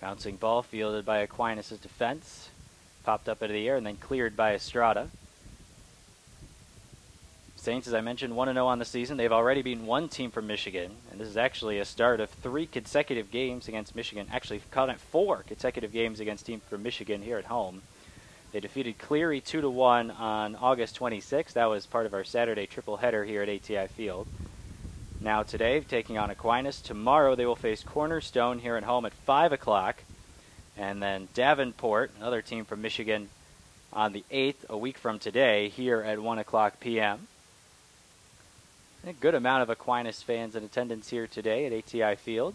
Bouncing ball fielded by Aquinas' defense. Popped up into the air and then cleared by Estrada. Saints, as I mentioned, 1-0 on the season. They've already beaten one team from Michigan, and this is actually a start of 3 consecutive games against Michigan. Actually, caught it 4 consecutive games against teams from Michigan here at home. They defeated Cleary 2-1 on August 26th. That was part of our Saturday triple header here at ATI Field. Now today, taking on Aquinas. Tomorrow they will face Cornerstone here at home at 5 o'clock. And then Davenport, another team from Michigan, on the 8th, a week from today, here at 1 o'clock p.m. A good amount of Aquinas fans in attendance here today at ATI Field.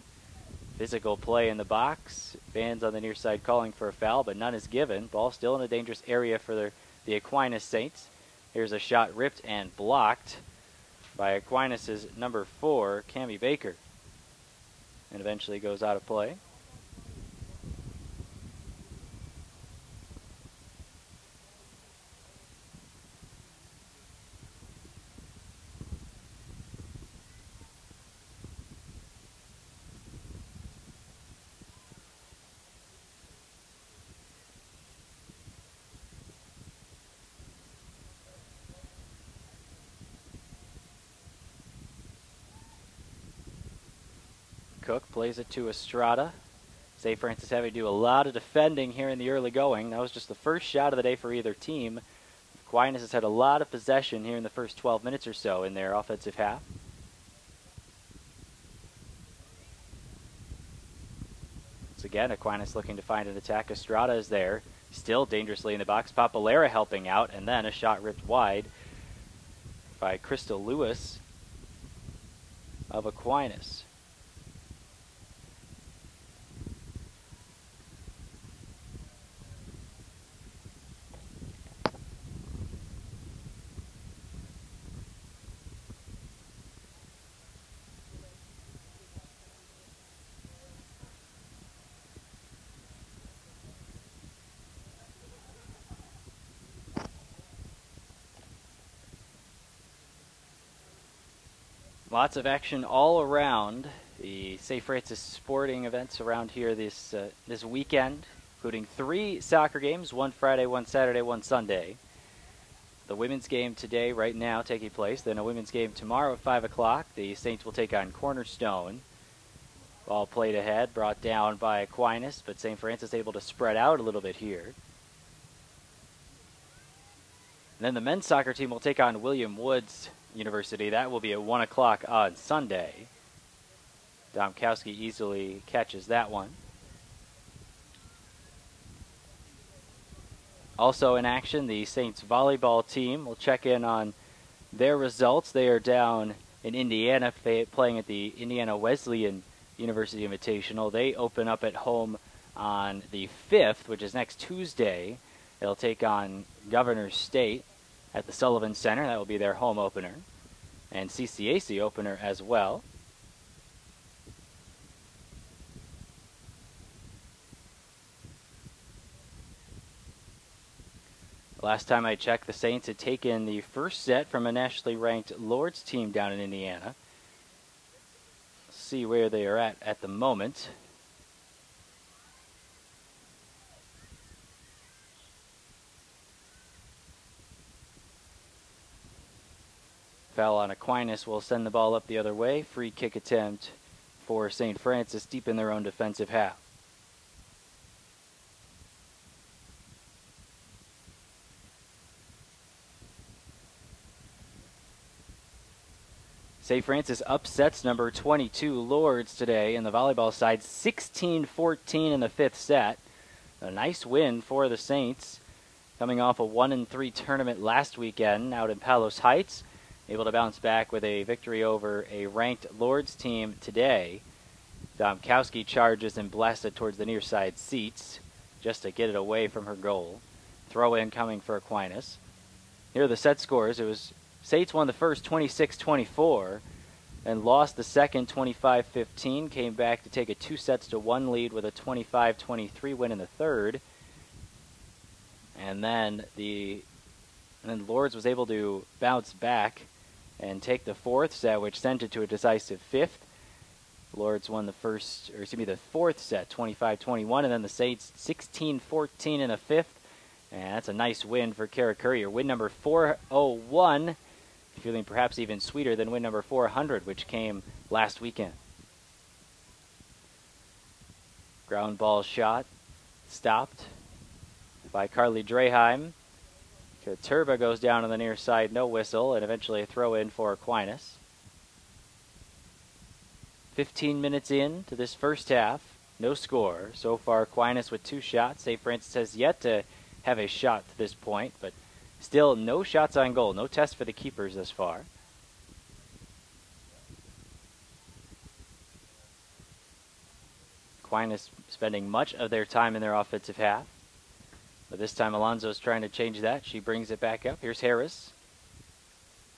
Physical play in the box. Fans on the near side calling for a foul, but none is given. Ball still in a dangerous area for the Aquinas Saints. Here's a shot ripped and blocked by Aquinas' number 4, Cammie Baker. And eventually goes out of play. Cook plays it to Estrada. St. Francis having to do a lot of defending here in the early going. That was just the first shot of the day for either team. Aquinas has had a lot of possession here in the first 12 minutes or so in their offensive half. Once again, Aquinas looking to find an attack. Estrada is there, still dangerously in the box. Papalera helping out, and then a shot ripped wide by Crystal Lewis of Aquinas. Lots of action all around the St. Francis sporting events around here this weekend, including 3 soccer games, 1 Friday, 1 Saturday, 1 Sunday. The women's game today, right now, taking place. Then a women's game tomorrow at 5 o'clock. The Saints will take on Cornerstone. Ball played ahead, brought down by Aquinas, but St. Francis able to spread out a little bit here. And then the men's soccer team will take on William Woods University. That will be at 1 o'clock on Sunday. Domkowski easily catches that one. Also in action, the Saints volleyball team will check in on their results. They are down in Indiana playing at the Indiana Wesleyan University Invitational. They open up at home on the 5th, which is next Tuesday. They'll take on Governor State at the Sullivan Center. That will be their home opener. And CCAC opener as well. Last time I checked, the Saints had taken the first set from a nationally ranked Lord's team down in Indiana. Let's see where they are at the moment. Foul on Aquinas will send the ball up the other way. Free kick attempt for St. Francis deep in their own defensive half. St. Francis upsets number 22 Lourdes today in the volleyball side, 16-14 in the 5th set. A nice win for the Saints, coming off a 1-3 tournament last weekend out in Palos Heights. Able to bounce back with a victory over a ranked Lourdes team today. Domkowski charges and blasts it towards the near side seats just to get it away from her goal. Throw in coming for Aquinas. Here are the set scores. It was Saints won the first 26-24 and lost the second 25-15. Came back to take a 2-1 lead with a 25-23 win in the third. And then Lourdes was able to bounce back and take the 4th set, which sent it to a decisive 5th. Lords won the fourth set, 25-21, and then the Saints 16-14 in the fifth. And that's a nice win for Kara Courier. Win number 401, feeling perhaps even sweeter than win number 400, which came last weekend. Ground ball shot, stopped by Carly Draheim. Turba goes down on the near side, no whistle, and eventually a throw in for Aquinas. 15 minutes in to this first half, no score. So far, Aquinas with 2 shots. St. Francis has yet to have a shot to this point, but still no shots on goal. No test for the keepers thus far. Aquinas spending much of their time in their offensive half. But this time Alonso's trying to change that. She brings it back up. Here's Harris.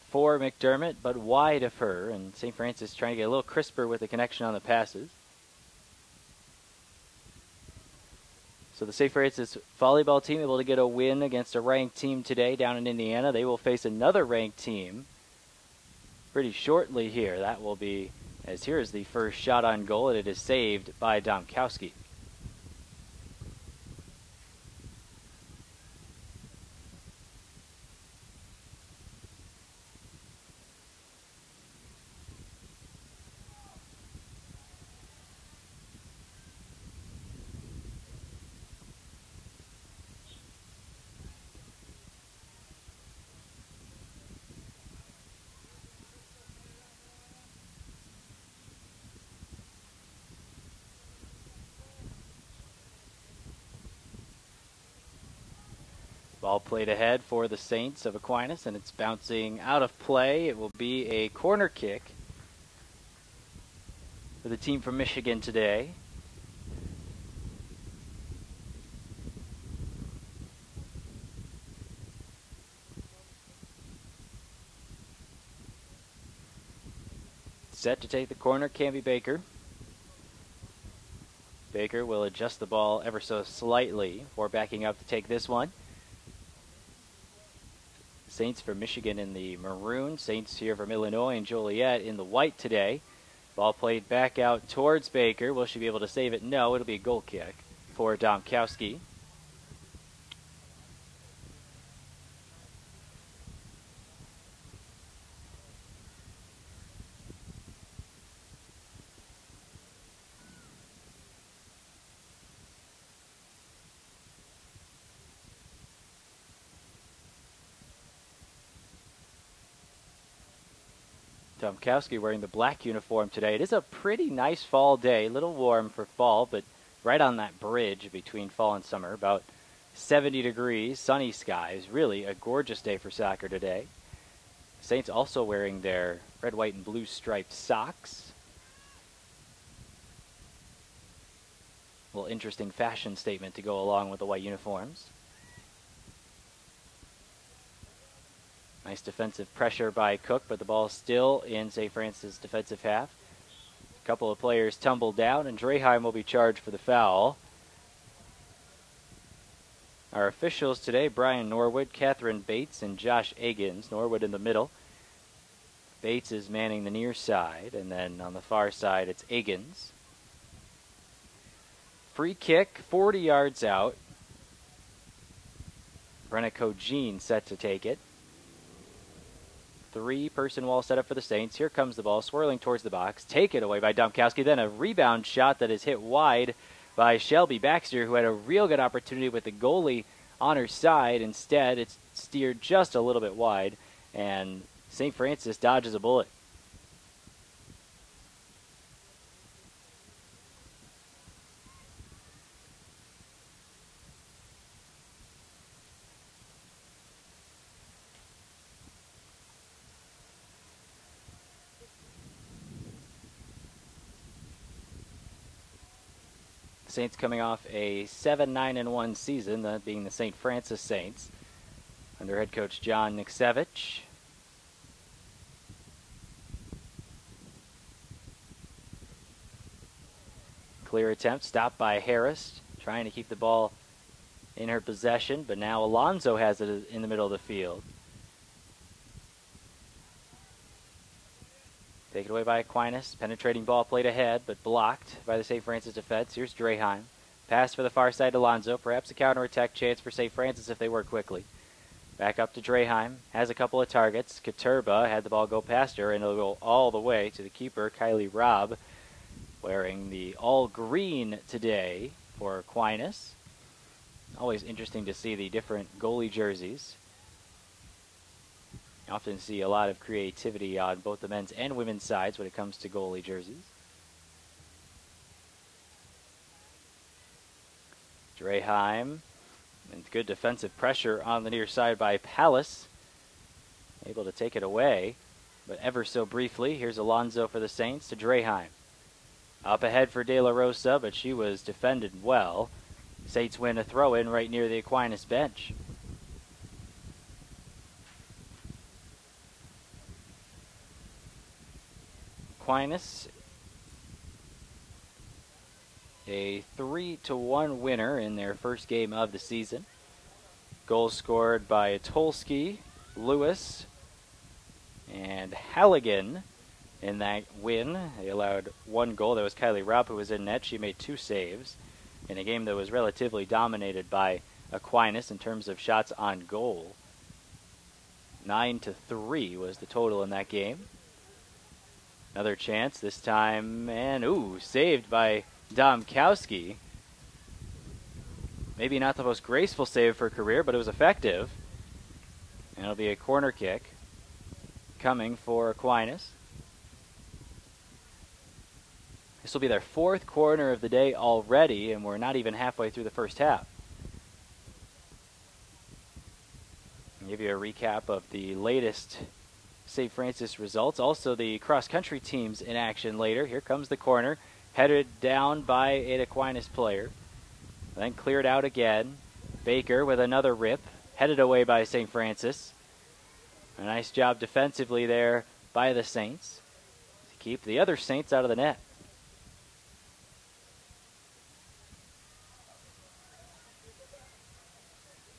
For McDermott, but wide of her. And St. Francis trying to get a little crisper with the connection on the passes. So the St. Francis volleyball team able to get a win against a ranked team today down in Indiana. They will face another ranked team pretty shortly here. That will be, as here is the first shot on goal, and it is saved by Domkowski. Ball played ahead for the Saints of Aquinas, and it's bouncing out of play. It will be a corner kick for the team from Michigan today. Set to take the corner, Camby Baker. Baker will adjust the ball ever so slightly before backing up to take this one. Saints from Michigan in the maroon. Saints here from Illinois and Joliet in the white today. Ball played back out towards Baker. Will she be able to save it? No, it'll be a goal kick for Domkowski. Domkowski wearing the black uniform today. It is a pretty nice fall day. A little warm for fall, but right on that bridge between fall and summer. About 70 degrees, sunny skies. Really a gorgeous day for soccer today. Saints also wearing their red, white, and blue striped socks. A little interesting fashion statement to go along with the white uniforms. Nice defensive pressure by Cook, but the ball still in St. Francis' defensive half. A couple of players tumble down, and Draheim will be charged for the foul. Our officials today, Brian Norwood, Catherine Bates, and Josh Agins. Norwood in the middle. Bates is manning the near side, and then on the far side it's Agins. Free kick, 40 yards out. Brenna Kogene set to take it. 3-person wall set up for the Saints. Here comes the ball, swirling towards the box. Taken away by Domkowski. Then a rebound shot that is hit wide by Shelby Baxter, who had a real good opportunity with the goalie on her side. Instead, it's steered just a little bit wide, and St. Francis dodges a bullet. Saints coming off a 7-9-1 season, that being the St. Francis Saints, under head coach John Niksevich. Clear attempt, stopped by Harris, trying to keep the ball in her possession, but now Alonso has it in the middle of the field. Taken Taken away by Aquinas. Penetrating ball played ahead, but blocked by the St. Francis defense. Here's Draheim. Pass for the far side to Alonso. Perhaps a counterattack chance for St. Francis if they work quickly. Back up to Draheim. Has a couple of targets. Katurba had the ball go past her, and it'll go all the way to the keeper, Kylie Robb, wearing the all-green today for Aquinas. Always interesting to see the different goalie jerseys. You often see a lot of creativity on both the men's and women's sides when it comes to goalie jerseys. Draheim, and good defensive pressure on the near side by Palace. Able to take it away, but ever so briefly. Here's Alonso for the Saints to Draheim. Up ahead for De La Rosa, but she was defended well. Saints win a throw-in right near the Aquinas bench. Aquinas, a 3-1 winner in their first game of the season. Goals scored by Tolsky, Lewis, and Halligan in that win. They allowed one goal. That was Kylie Robb, who was in net. She made 2 saves in a game that was relatively dominated by Aquinas in terms of shots on goal. 9-3 was the total in that game. Another chance this time, and saved by Domkowski. Maybe not the most graceful save for her career, but it was effective. And it'll be a corner kick coming for Aquinas. This will be their 4th corner of the day already, and we're not even halfway through the first half. I'll give you a recap of the latest St. Francis results. Also the cross-country teams in action later. Here comes the corner, headed down by an Aquinas player. Then cleared out again. Baker with another rip, headed away by St. Francis. A nice job defensively there by the Saints to keep the other Saints out of the net.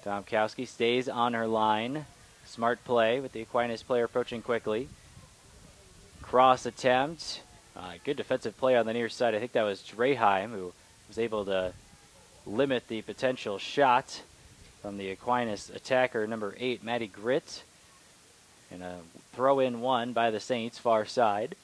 Domkowski stays on her line. Smart play with the Aquinas player approaching quickly. Cross attempt. Good defensive play on the near side. I think that was Draheim who was able to limit the potential shot from the Aquinas attacker, number 8, Maddie Gritt. And a throw-in one by the Saints, far side.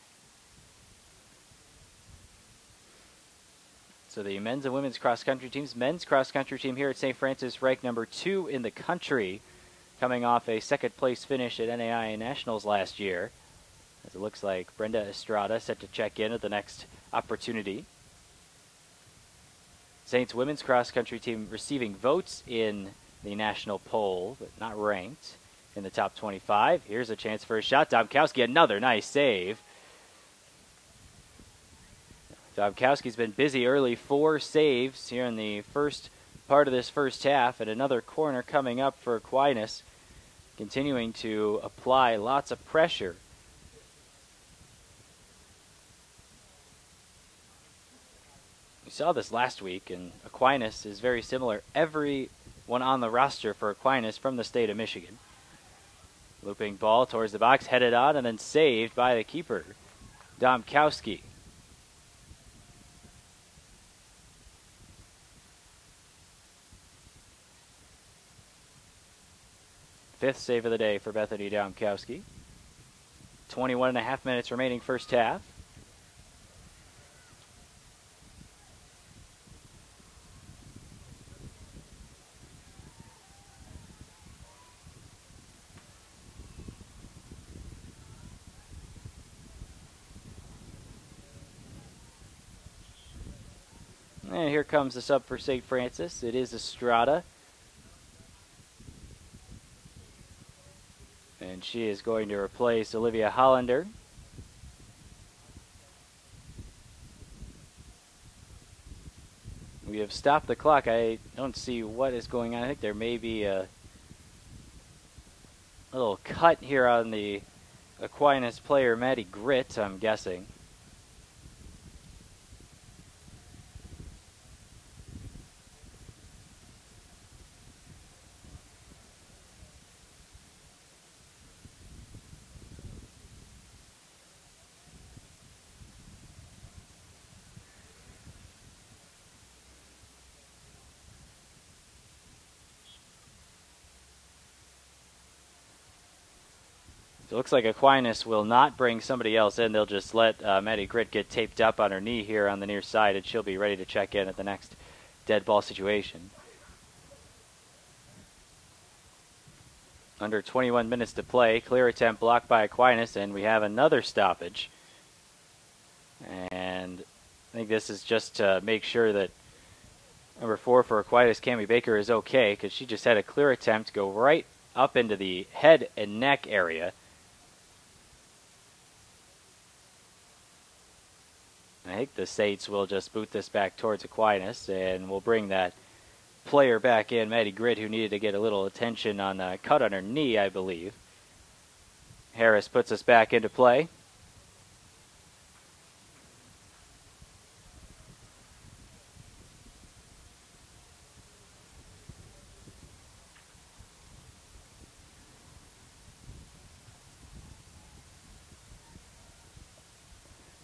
So the men's and women's cross-country teams. Men's cross-country team here at St. Francis ranked number 2 in the country, coming off a second-place finish at NAIA Nationals last year. As it looks like Brenda Estrada set to check in at the next opportunity. Saints women's cross-country team receiving votes in the national poll, but not ranked in the top 25. Here's a chance for a shot. Domkowski, another nice save. Domkowski's been busy early, 4 saves here in the first part of this first half, and another corner coming up for Aquinas, continuing to apply lots of pressure. We saw this last week, and Aquinas is very similar. Everyone on the roster for Aquinas from the state of Michigan. Looping ball towards the box, headed on, and then saved by the keeper, Domkowski. Fifth save of the day for Bethany Domkowski. 21.5 minutes remaining first half. And here comes the sub for St. Francis. It is Estrada. And she is going to replace Olivia Hollander. We have stopped the clock. I don't see what is going on. I think there may be a little cut here on the Aquinas player, Maddie Gritt, I'm guessing. So it looks like Aquinas will not bring somebody else in. They'll just let Maddie Grit get taped up on her knee here on the near side, and she'll be ready to check in at the next dead ball situation. Under 21 minutes to play. Clear attempt blocked by Aquinas, and we have another stoppage. And I think this is just to make sure that number 4 for Aquinas, Cammie Baker, is okay, because she just had a clear attempt go right up into the head and neck area. I think the Saints will just boot this back towards Aquinas, and we'll bring that player back in, Maddie Grit, who needed to get a little attention on a cut on her knee, I believe. Harris puts us back into play.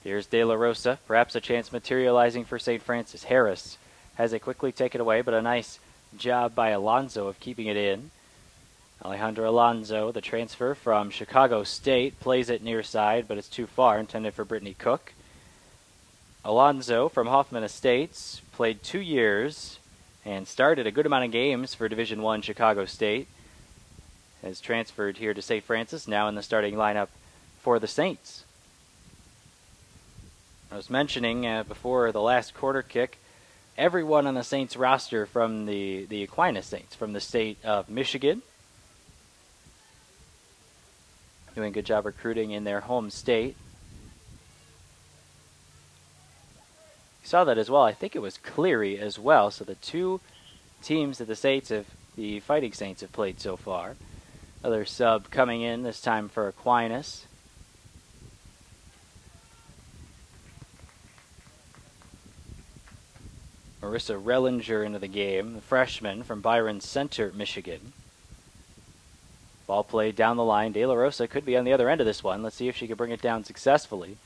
Here's De La Rosa, perhaps a chance materializing for St. Francis. Harris has it quickly taken away, but a nice job by Alonso of keeping it in. Alejandra Alonso, the transfer from Chicago State, plays it near side, but it's too far, intended for Brittany Cook. Alonso from Hoffman Estates played 2 years and started a good amount of games for Division I Chicago State. Has transferred here to St. Francis, now in the starting lineup for the Saints. I was mentioning before the last quarter kick, everyone on the Saints roster from the Aquinas Saints from the state of Michigan. Doing a good job recruiting in their home state. You saw that as well. I think it was Cleary as well. So the 2 teams that the Fighting Saints have played so far. Another sub coming in, this time for Aquinas. Marissa Rellinger into the game, the freshman from Byron Center, Michigan. Ball played down the line. De La Rosa could be on the other end of this one. Let's see if she can bring it down successfully.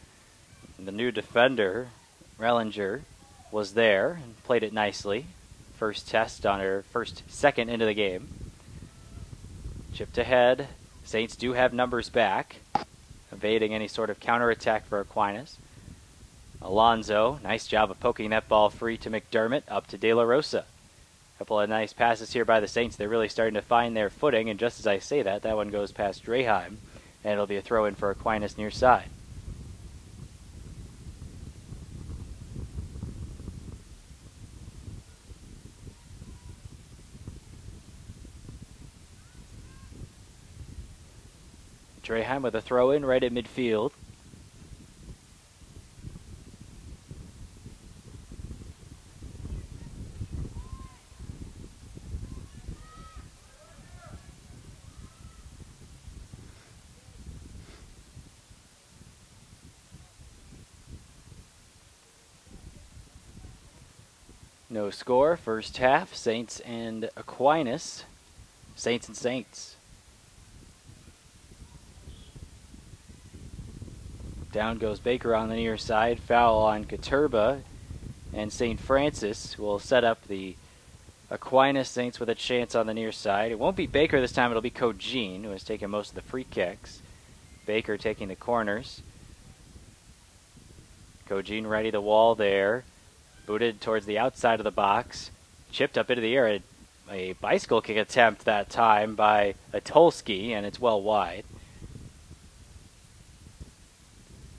And the new defender, Rellinger, was there and played it nicely. First test on her second into the game. Chipped ahead. Saints do have numbers back, evading any sort of counterattack for Aquinas. Alonso, nice job of poking that ball free to McDermott, up to De La Rosa. Couple of nice passes here by the Saints. They're really starting to find their footing, and just as I say that, that one goes past Draheim, and it'll be a throw-in for Aquinas near side. Draheim with a throw-in right at midfield. No score, first half, Saints and Aquinas. Saints and Saints. Down goes Baker on the near side, foul on Katurba, and St. Francis will set up the Aquinas Saints with a chance on the near side. It won't be Baker this time, it'll be Cogene, who has taken most of the free kicks. Baker taking the corners. Cogene ready the wall there. Booted towards the outside of the box. Chipped up into the air. A bicycle kick attempt that time by Atolsky, and it's well wide.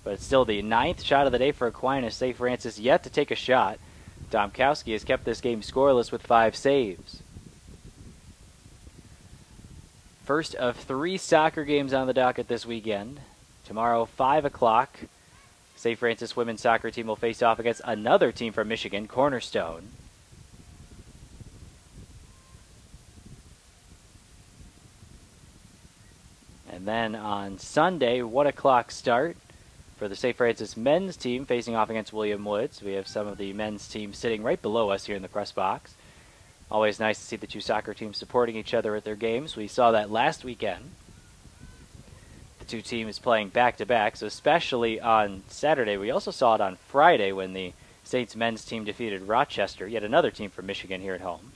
But it's still the 9th shot of the day for Aquinas. St. Francis yet to take a shot. Domkowski has kept this game scoreless with 5 saves. First of 3 soccer games on the docket this weekend. Tomorrow, 5 o'clock. St. Francis women's soccer team will face off against another team from Michigan, Cornerstone. And then on Sunday, 1 o'clock start for the St. Francis men's team facing off against William Woods. We have some of the men's team sitting right below us here in the press box. Always nice to see the 2 soccer teams supporting each other at their games. We saw that last weekend. 2 teams playing back-to-back, so especially on Saturday. We also saw it on Friday when the Saints men's team defeated Rochester, yet another team from Michigan here at home.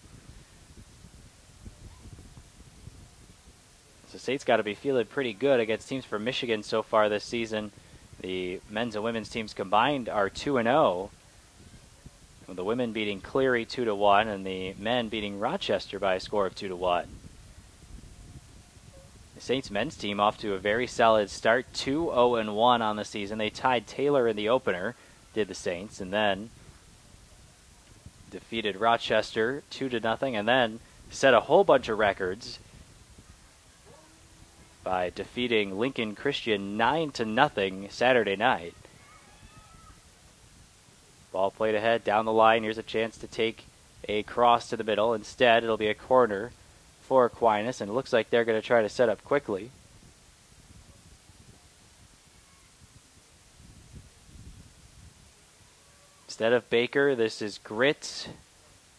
So State's got to be feeling pretty good against teams from Michigan so far this season. The men's and women's teams combined are 2-0. With the women beating Cleary 2-1 and the men beating Rochester by a score of 2-1. The Saints men's team off to a very solid start, 2-0-1 on the season. They tied Taylor in the opener, did the Saints, and then defeated Rochester 2-0, and then set a whole bunch of records by defeating Lincoln Christian 9-0 Saturday night. Ball played ahead down the line. Here's a chance to take a cross to the middle. Instead, it'll be a corner for Aquinas, and it looks like they're going to try to set up quickly. Instead of Baker, this is Grit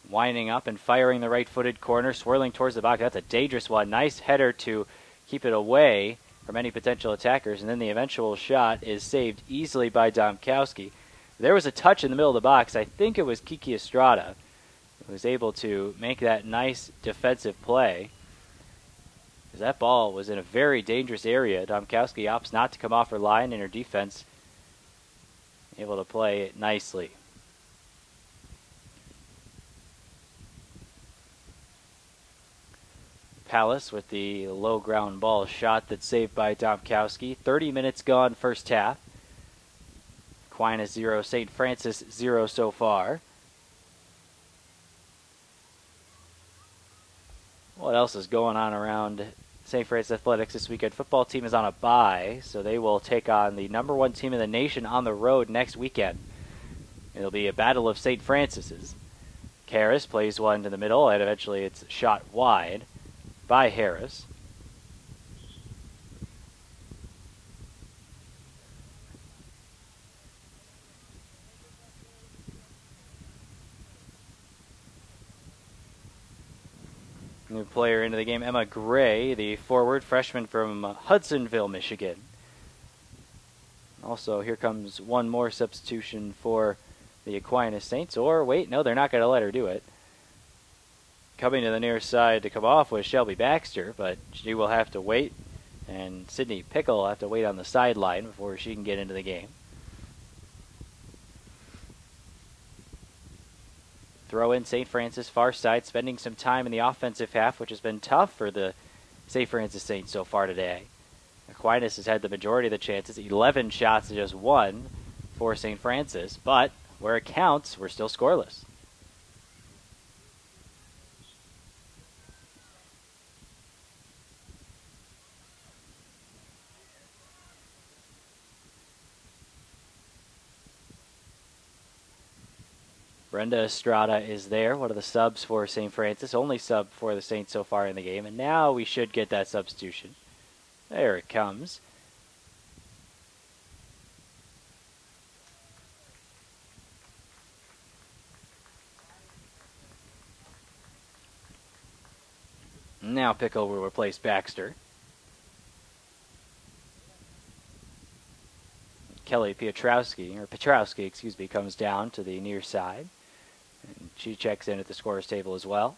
winding up and firing the right-footed corner, swirling towards the box. That's a dangerous one. Nice header to keep it away from any potential attackers, and then the eventual shot is saved easily by Domkowski. There was a touch in the middle of the box. I think it was Kiki Estrada who was able to make that nice defensive play. That ball was in a very dangerous area. Domkowski opts not to come off her line, and her defense able to play it nicely. Palace with the low ground ball shot that's saved by Domkowski. 30 minutes gone first half. Aquinas 0, St. Francis 0 so far. What else is going on around St. Francis Athletics this weekend? Football team is on a bye, so they will take on the #1 team in the nation on the road next weekend. It'll be a battle of St. Francis's. Harris plays one to the middle, and eventually it's shot wide by Harris. New player into the game, Emma Gray, the forward freshman from Hudsonville, Michigan. Also, here comes one more substitution for the Aquinas Saints. Or, wait, no, they're not going to let her do it. Coming to the near side to come off was Shelby Baxter, but she will have to wait, and Sydney Pickle will have to wait on the sideline before she can get into the game. Throw in St. Francis far side, spending some time in the offensive half, which has been tough for the St. Francis Saints so far today. Aquinas has had the majority of the chances, 11 shots to just 1 for St. Francis, but where it counts, we're still scoreless. Brenda Estrada is there, one of the subs for St. Francis, only sub for the Saints so far in the game, and now we should get that substitution. There it comes. Now Pickle will replace Baxter. Kelly Piotrowski, comes down to the near side. And she checks in at the scorer's table as well.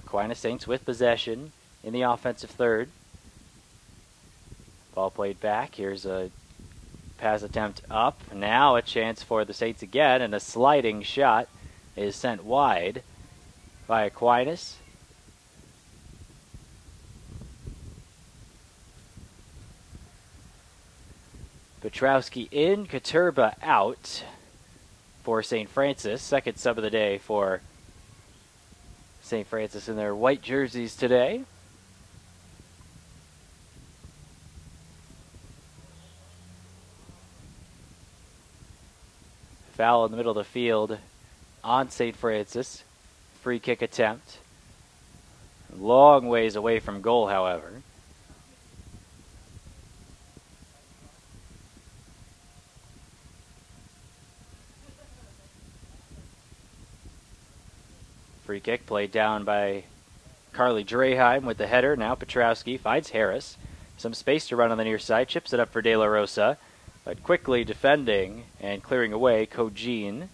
Aquinas Saints with possession in the offensive third. Ball played back. Here's a pass attempt up. Now a chance for the Saints again, and a sliding shot is sent wide by Aquinas. Petrowski in, Katurba out for St. Francis. Second sub of the day for St. Francis in their white jerseys today. Foul in the middle of the field on St. Francis. Free kick attempt. Long ways away from goal, however. Free kick played down by Carly Draheim with the header. Now Petrowski finds Harris. Some space to run on the near side. Chips it up for De La Rosa. but quickly defending and clearing away Kojin.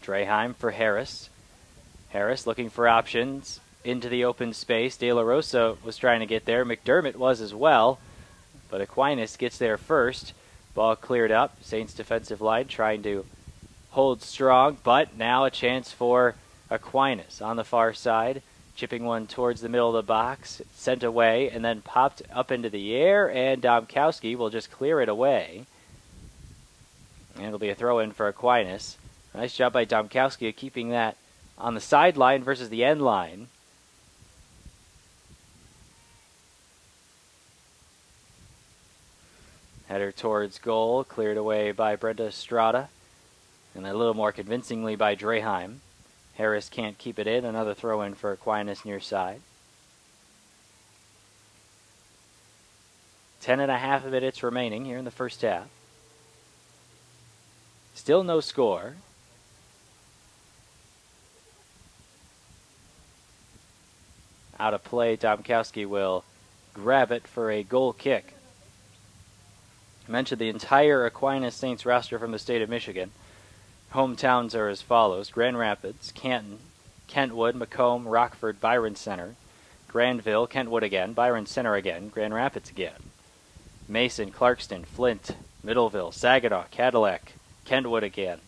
Draheim for Harris. Harris looking for options into the open space. De La Rosa was trying to get there. McDermott was as well, but Aquinas gets there first. Ball cleared up. Saints defensive line trying to hold strong, but now a chance for Aquinas on the far side. Chipping one towards the middle of the box. Sent away and then popped up into the air, and Domkowski will just clear it away. And it'll be a throw in for Aquinas. Nice job by Domkowski of keeping that on the sideline versus the end line. Header towards goal, cleared away by Brenda Estrada, and a little more convincingly by Draheim. Harris can't keep it in. Another throw in for Aquinas near side. 10.5 minutes remaining here in the first half. Still no score. Out of play, Domkowski will grab it for a goal kick. I mentioned the entire Aquinas Saints roster from the state of Michigan. Hometowns are as follows: Grand Rapids, Canton, Kentwood, Macomb, Rockford, Byron Center, Grandville, Kentwood again, Byron Center again, Grand Rapids again, Mason, Clarkston, Flint, Middleville, Saginaw, Cadillac, Kentwood again,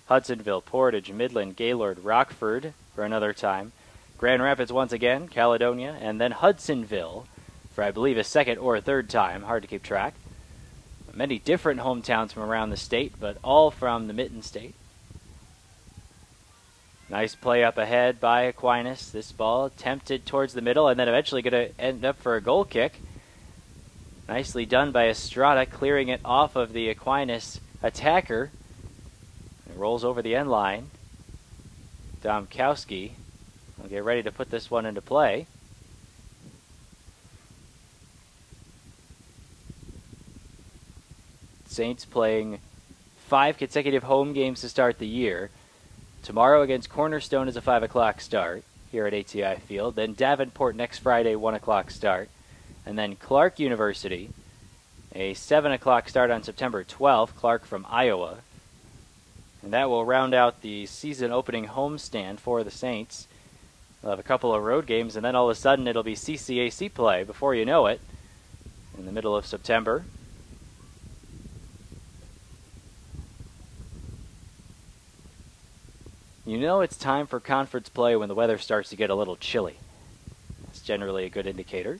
Hudsonville, Portage, Midland, Gaylord, Rockford for another time, Grand Rapids once again, Caledonia, and then Hudsonville for I believe a second or a third time. Hard to keep track. Many different hometowns from around the state, but all from the Mitten State. Nice play up ahead by Aquinas. This ball tempted towards the middle and then eventually going to end up for a goal kick. Nicely done by Estrada, clearing it off of the Aquinas attacker. It rolls over the end line. Domkowski will get ready to put this one into play. Saints playing 5 consecutive home games to start the year. Tomorrow against Cornerstone is a 5 o'clock start here at ATI Field. Then Davenport next Friday, 1 o'clock start. And then Clark University, a 7 o'clock start on September 12th, Clark from Iowa. And that will round out the season opening homestand for the Saints. They'll have a couple of road games, and then all of a sudden it'll be CCAC play before you know it in the middle of September. You know it's time for conference play when the weather starts to get a little chilly. That's generally a good indicator.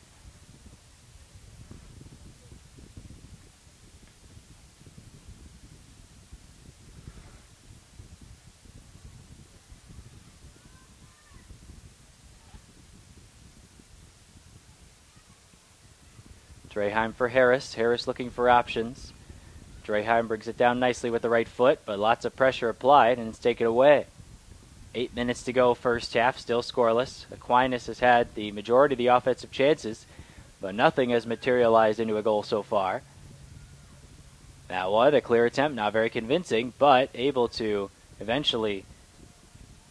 Draheim for Harris. Harris looking for options. Draheim brings it down nicely with the right foot, but lots of pressure applied, and it's taken away. 8 minutes to go first half, still scoreless. Aquinas has had the majority of the offensive chances, but nothing has materialized into a goal so far. That one, a clear attempt, not very convincing, but able to eventually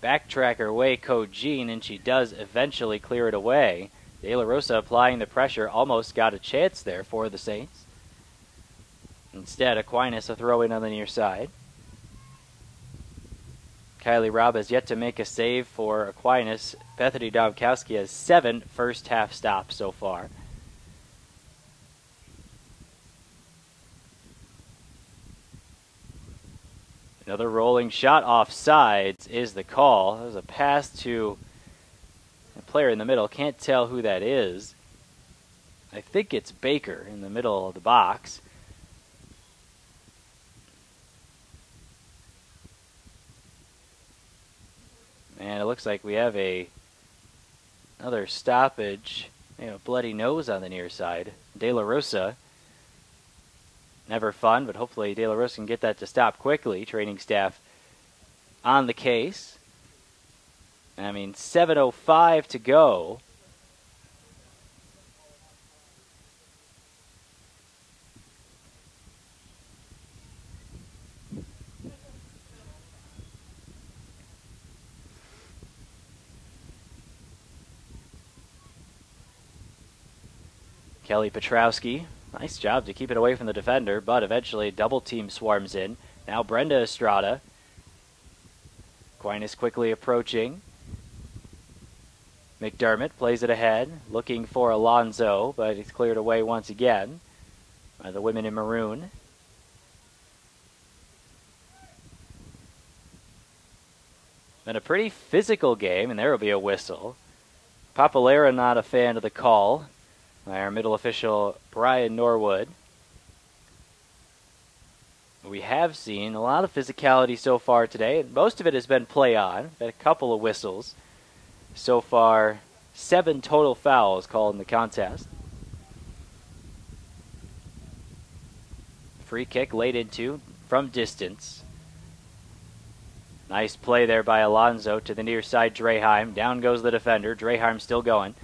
backtrack her way Kojin, and she does eventually clear it away. De La Rosa applying the pressure, almost got a chance there for the Saints. Instead, Aquinas a throw in on the near side. Kylie Robb has yet to make a save for Aquinas. Bethany Domkowski has 7 first half stops so far. Another rolling shot off sides is the call. There's a pass to a player in the middle. Can't tell who that is. I think it's Baker in the middle of the box. And it looks like we have another stoppage. Bloody nose on the near side. De La Rosa. Never fun, but hopefully De La Rosa can get that to stop quickly. Training staff on the case. 7:05 to go. Kelly Petrowski, nice job to keep it away from the defender, but eventually double team swarms in. Now Brenda Estrada. Aquinas quickly approaching. McDermott plays it ahead, looking for Alonzo, but it's cleared away once again by the women in maroon. Been a pretty physical game, and there will be a whistle. Papalera not a fan of the call by our middle official, Brian Norwood. We have seen a lot of physicality so far today, and most of it has been play on. Had a couple of whistles. So far, 7 total fouls called in the contest. Free kick laid into from distance. Nice play there by Alonzo to the near side, Draheim. Down goes the defender. Draheim still going.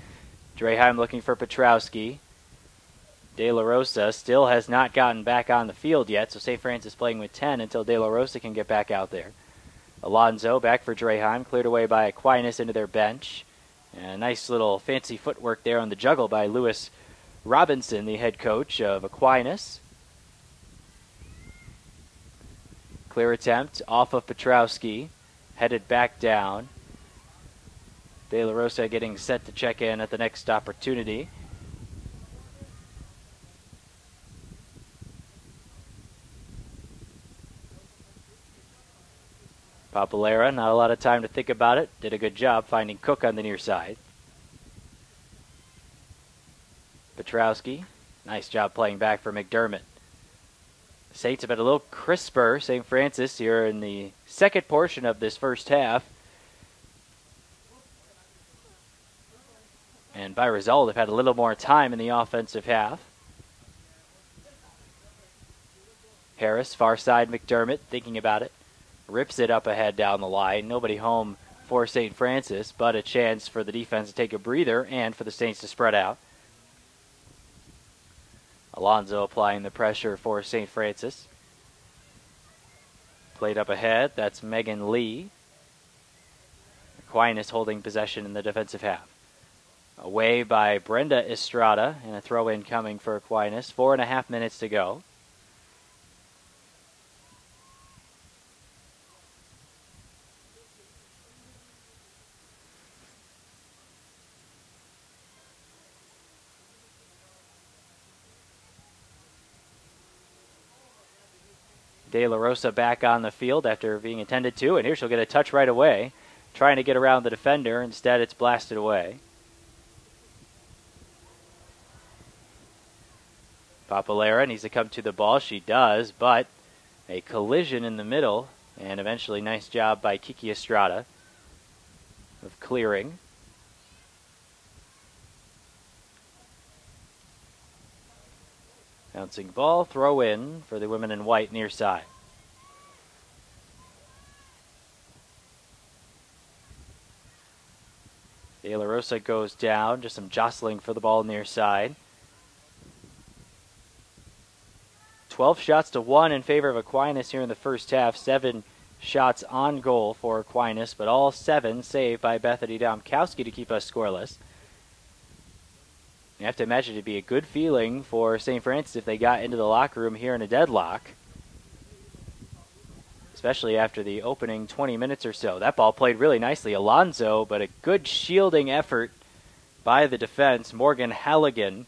Draheim looking for Petrowski. De La Rosa still has not gotten back on the field yet, so St. Francis playing with 10 until De La Rosa can get back out there. Alonzo back for Draheim, cleared away by Aquinas into their bench. And a nice little fancy footwork there on the juggle by Lewis Robinson, the head coach of Aquinas. Clear attempt off of Petrowski, headed back down. De La Rosa getting set to check in at the next opportunity. Papalera, not a lot of time to think about it. Did a good job finding Cook on the near side. Petrowski, nice job playing back for McDermott. The Saints have been a little crisper, St. Francis, here in the second portion of this first half. And by result, they've had a little more time in the offensive half. Harris, far side McDermott, thinking about it. Rips it up ahead down the line. Nobody home for St. Francis, but a chance for the defense to take a breather and for the Saints to spread out. Alonzo applying the pressure for St. Francis. Played up ahead. That's Megan Lee. Aquinas holding possession in the defensive half. Away by Brenda Estrada, and a throw-in coming for Aquinas. 4.5 minutes to go. De La Rosa back on the field after being attended to, and here she'll get a touch right away. Trying to get around the defender, instead it's blasted away. Papalera needs to come to the ball. She does, but a collision in the middle, and eventually nice job by Kiki Estrada of clearing. Bouncing ball, throw in for the women in white near side. De La Rosa goes down, just some jostling for the ball near side. 12 shots to 1 in favor of Aquinas here in the first half. 7 shots on goal for Aquinas, but all 7 saved by Bethany Domkowski to keep us scoreless. You have to imagine it'd be a good feeling for St. Francis if they got into the locker room here in a deadlock, especially after the opening 20 minutes or so. That ball played really nicely. Alonzo, but a good shielding effort by the defense. Morgan Halligan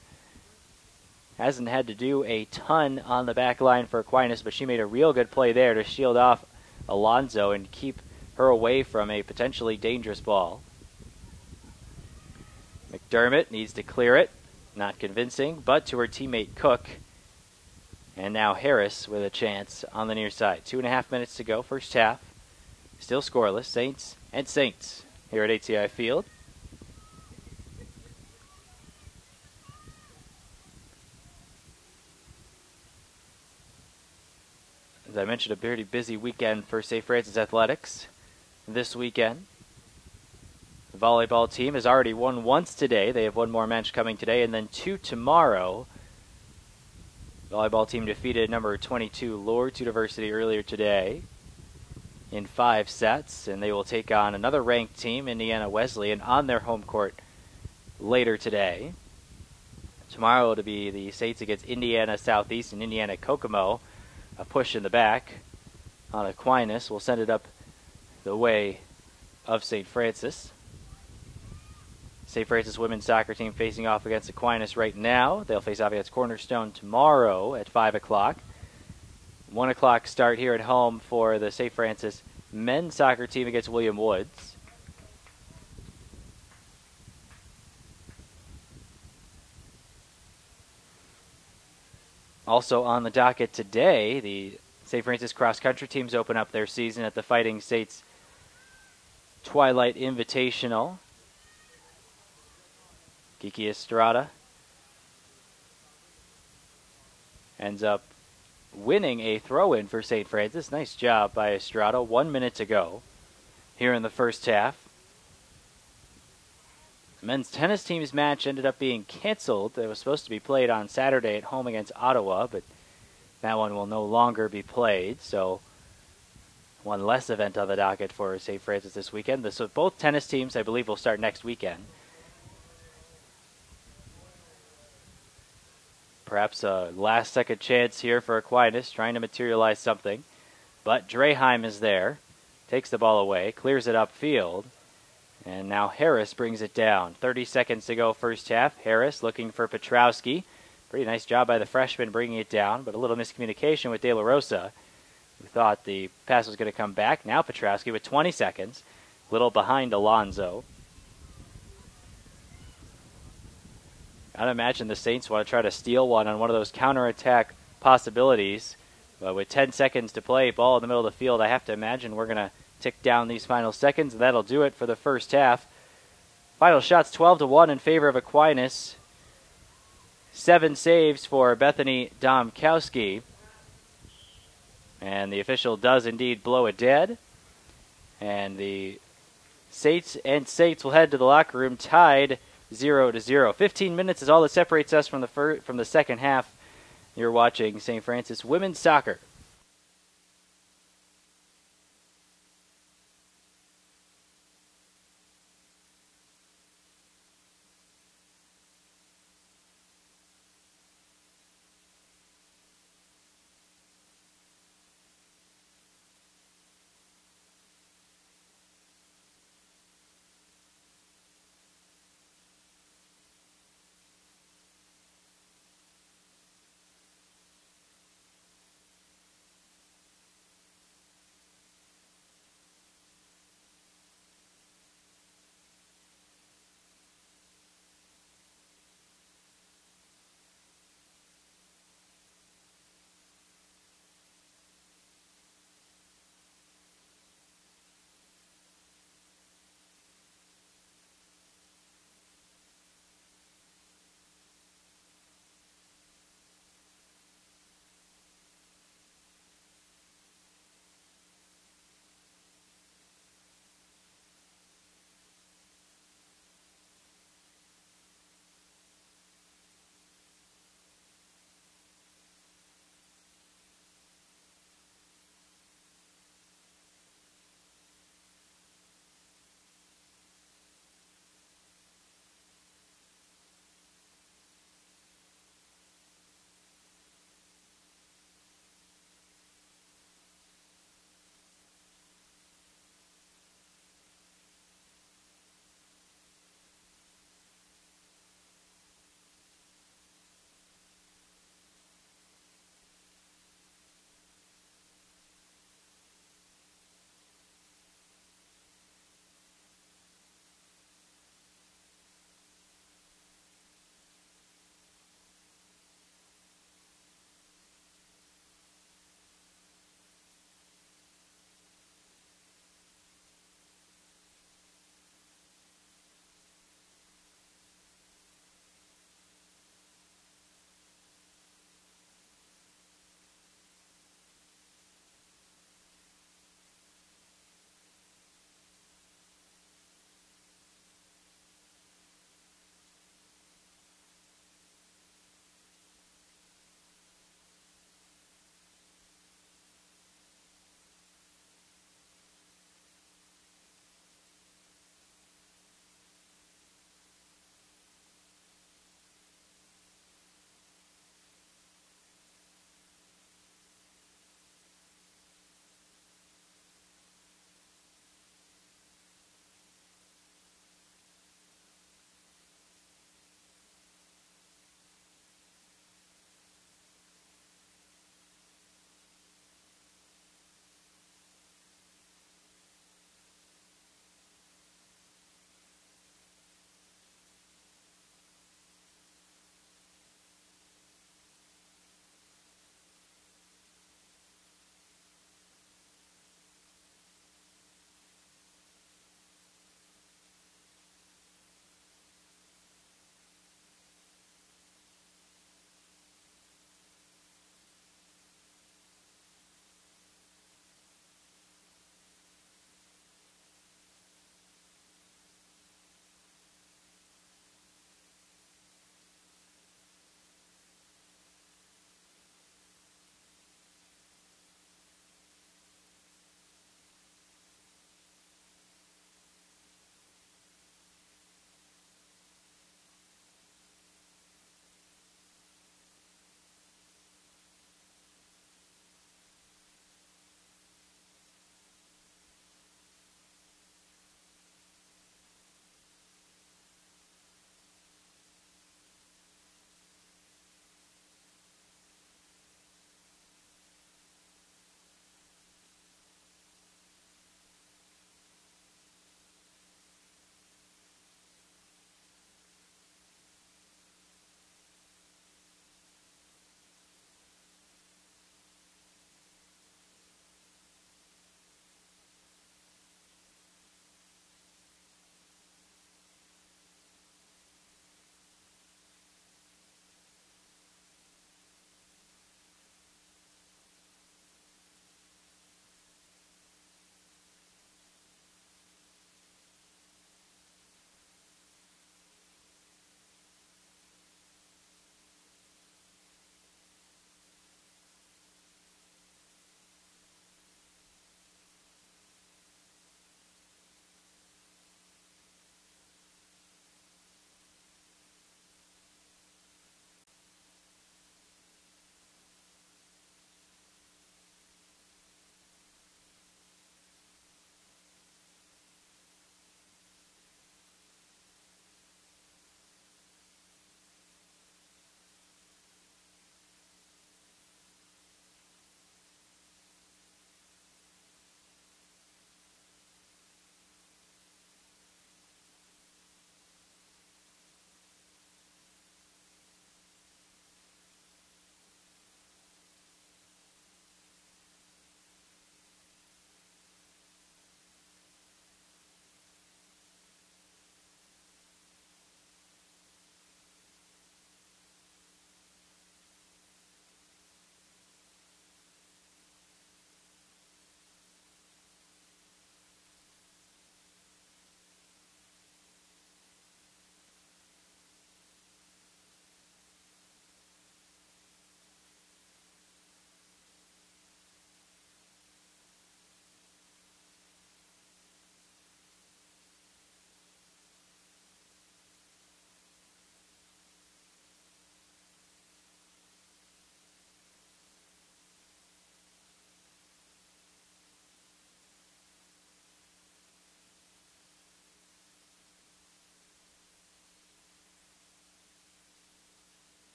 hasn't had to do a ton on the back line for Aquinas, but she made a real good play there to shield off Alonzo and keep her away from a potentially dangerous ball. McDermott needs to clear it. Not convincing, but to her teammate Cook. And now Harris with a chance on the near side. 2.5 minutes to go, first half. Still scoreless, Saints and Saints here at ATI Field. As I mentioned, a pretty busy weekend for St. Francis Athletics this weekend. The volleyball team has already won once today. They have one more match coming today and then 2 tomorrow. The volleyball team defeated number 22 Lourdes University earlier today in 5 sets, and they will take on another ranked team, Indiana Wesleyan, on their home court later today. Tomorrow it'll be the Saints against Indiana Southeast and Indiana Kokomo. A push in the back on Aquinas will send it up the way of St. Francis. St. Francis women's soccer team facing off against Aquinas right now. They'll face off against Cornerstone tomorrow at 5 o'clock. 1 o'clock start here at home for the St. Francis men's soccer team against William Woods. Also on the docket today, the St. Francis cross-country teams open up their season at the Fighting Saints Twilight Invitational. Kiki Estrada ends up winning a throw-in for St. Francis. Nice job by Estrada. 1 minute to go here in the first half. The men's tennis team's match ended up being canceled. It was supposed to be played on Saturday at home against Ottawa, but that one will no longer be played. So one less event on the docket for St. Francis this weekend. So both tennis teams, I believe, will start next weekend. Perhaps a last-second chance here for Aquinas, trying to materialize something. But Draheim is there, takes the ball away, clears it upfield. And now Harris brings it down. 30 seconds to go first half. Harris looking for Petrowski. Pretty nice job by the freshman bringing it down, but a little miscommunication with De La Rosa, who thought the pass was going to come back. Now Petrowski with 20 seconds. Little behind Alonzo. I'd imagine the Saints want to try to steal one on one of those counterattack possibilities. But with 10 seconds to play, ball in the middle of the field, I have to imagine we're going to tick down these final seconds, and that'll do it for the first half. Final shots 12-1 in favor of Aquinas. 7 saves for Bethany Domkowski. And the official does indeed blow it dead. And the Saints will head to the locker room tied 0-0. 15 minutes is all that separates us from the second half. You're watching St. Francis Women's Soccer.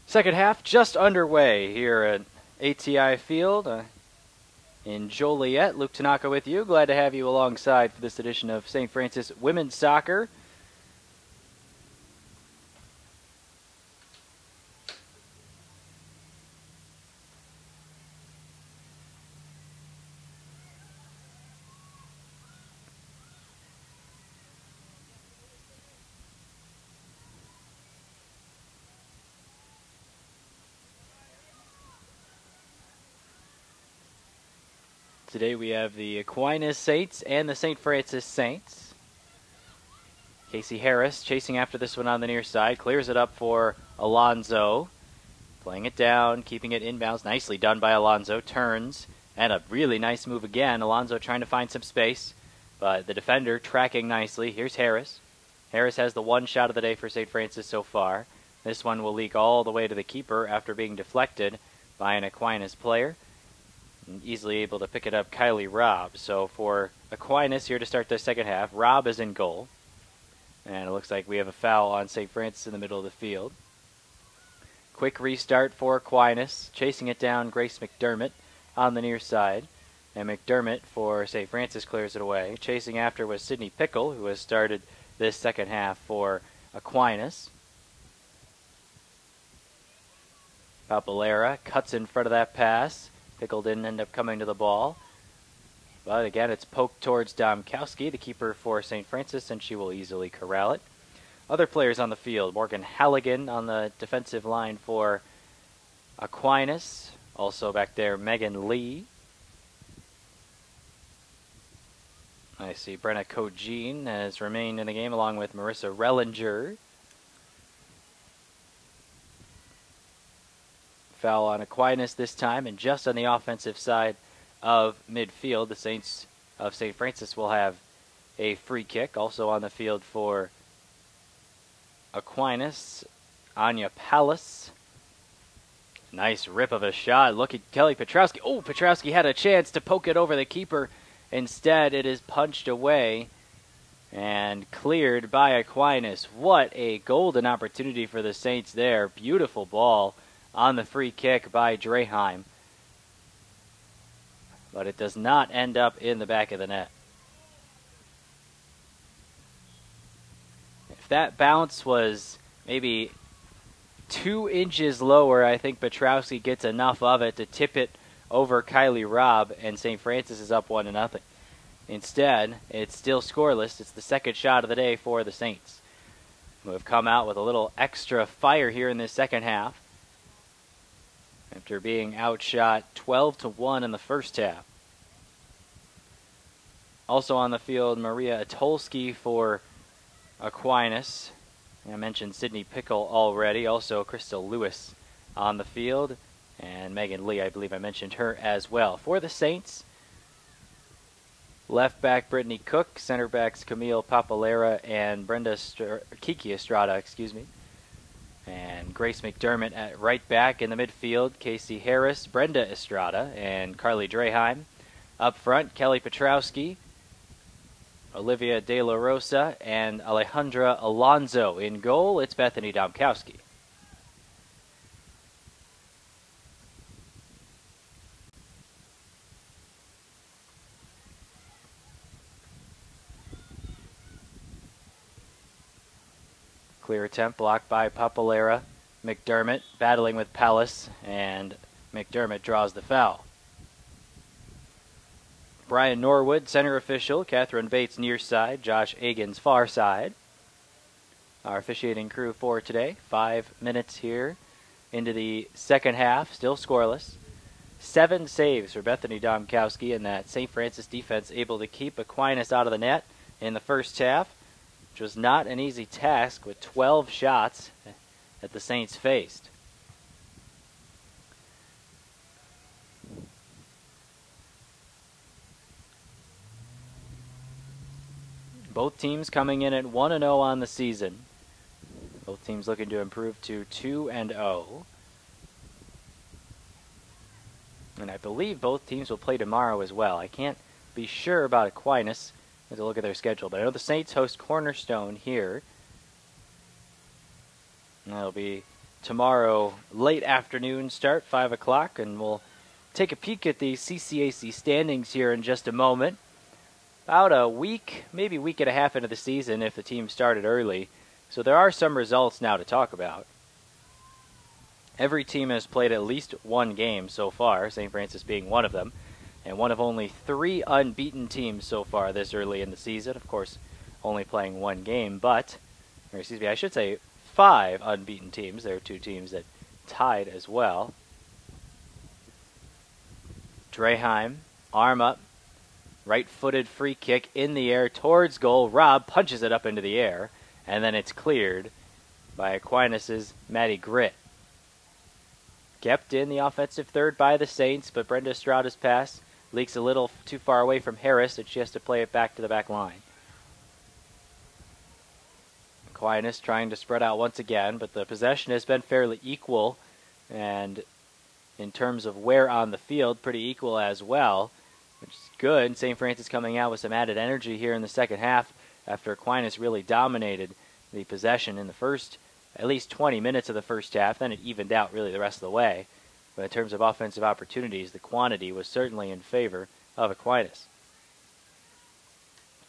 Second half just underway here at ATI Field in Joliet. Luke Tanaka with you. Glad to have you alongside for this edition of St. Francis Women's Soccer. Today we have the Aquinas Saints and the St. Francis Saints. Casey Harris chasing after this one on the near side. Clears it up for Alonzo. Playing it down, keeping it inbounds. Nicely done by Alonzo. Turns, and a really nice move again. Alonzo trying to find some space, but the defender tracking nicely. Here's Harris. Harris has the one shot of the day for St. Francis so far. This one will leak all the way to the keeper after being deflected by an Aquinas player. Easily able to pick it up, Kylie Robb. So for Aquinas here to start the second half, Robb is in goal. And it looks like we have a foul on St. Francis in the middle of the field. Quick restart for Aquinas. Chasing it down, Grace McDermott on the near side. And McDermott for St. Francis clears it away. Chasing after was Sydney Pickle, who has started this second half for Aquinas. Papalera cuts in front of that pass. Pickle didn't end up coming to the ball. But again, it's poked towards Domkowski, the keeper for St. Francis, and she will easily corral it. Other players on the field. Morgan Halligan on the defensive line for Aquinas. Also back there, Megan Lee. I see Brenna Kojin has remained in the game along with Marissa Rellinger. Foul on Aquinas this time, and just on the offensive side of midfield, the Saints of St. Francis will have a free kick. Also on the field for Aquinas, Anya Pallas. Nice rip of a shot. Look at Kelly Petrowski. Oh, Petrowski had a chance to poke it over the keeper. Instead, it is punched away and cleared by Aquinas. What a golden opportunity for the Saints there. Beautiful ball on the free kick by Draheim. But it does not end up in the back of the net. If that bounce was maybe 2 inches lower, I think Petrowski gets enough of it to tip it over Kylie Robb, and St. Francis is up 1-0. Instead, it's still scoreless. It's the second shot of the day for the Saints, who have come out with a little extra fire here in this second half, after being outshot 12-1 in the first half. Also on the field, Maria Atolski for Aquinas. I mentioned Sydney Pickle already. Also Crystal Lewis on the field. And Megan Lee, I believe I mentioned her as well. For the Saints, left back Brittany Cook, center backs Camille Papalera and Kiki Estrada, and Grace McDermott at right back. In the midfield, Casey Harris, Brenda Estrada, and Carly Draheim. Up front, Kelly Petrowski, Olivia De La Rosa, and Alejandra Alonzo. In goal, it's Bethany Domkowski. Clear attempt blocked by Papalera. McDermott battling with Pallas, and McDermott draws the foul. Brian Norwood, center official. Catherine Bates near side. Josh Agins far side. Our officiating crew for today. 5 minutes here into the second half. Still scoreless. 7 saves for Bethany Domkowski, and that St. Francis defense able to keep Aquinas out of the net in the first half, which was not an easy task with 12 shots that the Saints faced. Both teams coming in at 1-0 on the season. Both teams looking to improve to 2-0. And I believe both teams will play tomorrow as well. I can't be sure about Aquinas. I have to look at their schedule, but I know the Saints host Cornerstone here. And that'll be tomorrow late afternoon start, 5 o'clock, and we'll take a peek at the CCAC standings here in just a moment. About a week, maybe week and a half into the season if the team started early. So there are some results now to talk about. Every team has played at least one game so far, St. Francis being one of them, and one of only 3 unbeaten teams so far this early in the season. Of course, only playing one game, or excuse me, I should say 5 unbeaten teams. There are 2 teams that tied as well. Draheim, arm up, right-footed free kick in the air towards goal. Rob punches it up into the air, and then it's cleared by Aquinas' Matty Grit. Kept in the offensive third by the Saints, but Brenda Estrada's pass leaks a little too far away from Harris, and she has to play it back to the back line. Aquinas trying to spread out once again, but the possession has been fairly equal, and in terms of wear on the field, pretty equal as well, which is good. St. Francis coming out with some added energy here in the second half after Aquinas really dominated the possession in the first, at least 20 minutes of the first half. Then it evened out really the rest of the way. But in terms of offensive opportunities, the quantity was certainly in favor of Aquinas.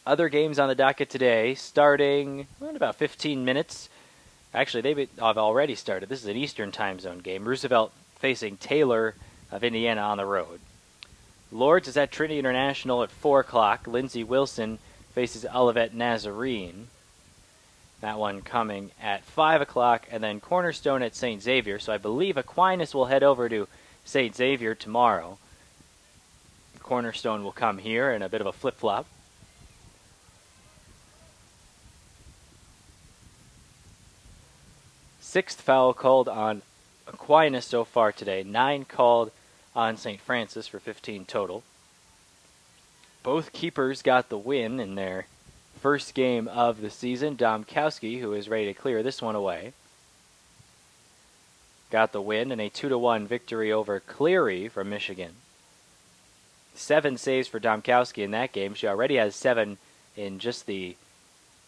Other games on the docket today, starting in about 15 minutes. Actually, they've already started. This is an Eastern time zone game. Roosevelt facing Taylor of Indiana on the road. Lourdes is at Trinity International at 4 o'clock. Lindsey Wilson faces Olivet Nazarene. That one coming at 5 o'clock. And then Cornerstone at St. Xavier. So I believe Aquinas will head over to St. Xavier tomorrow. Cornerstone will come here in a bit of a flip-flop. Sixth foul called on Aquinas so far today. 9 called on St. Francis for 15 total. Both keepers got the win in their first game of the season. Domkowski, who is ready to clear this one away, got the win in a 2-1 victory over Cleary from Michigan. 7 saves for Domkowski in that game. She already has 7 in just the,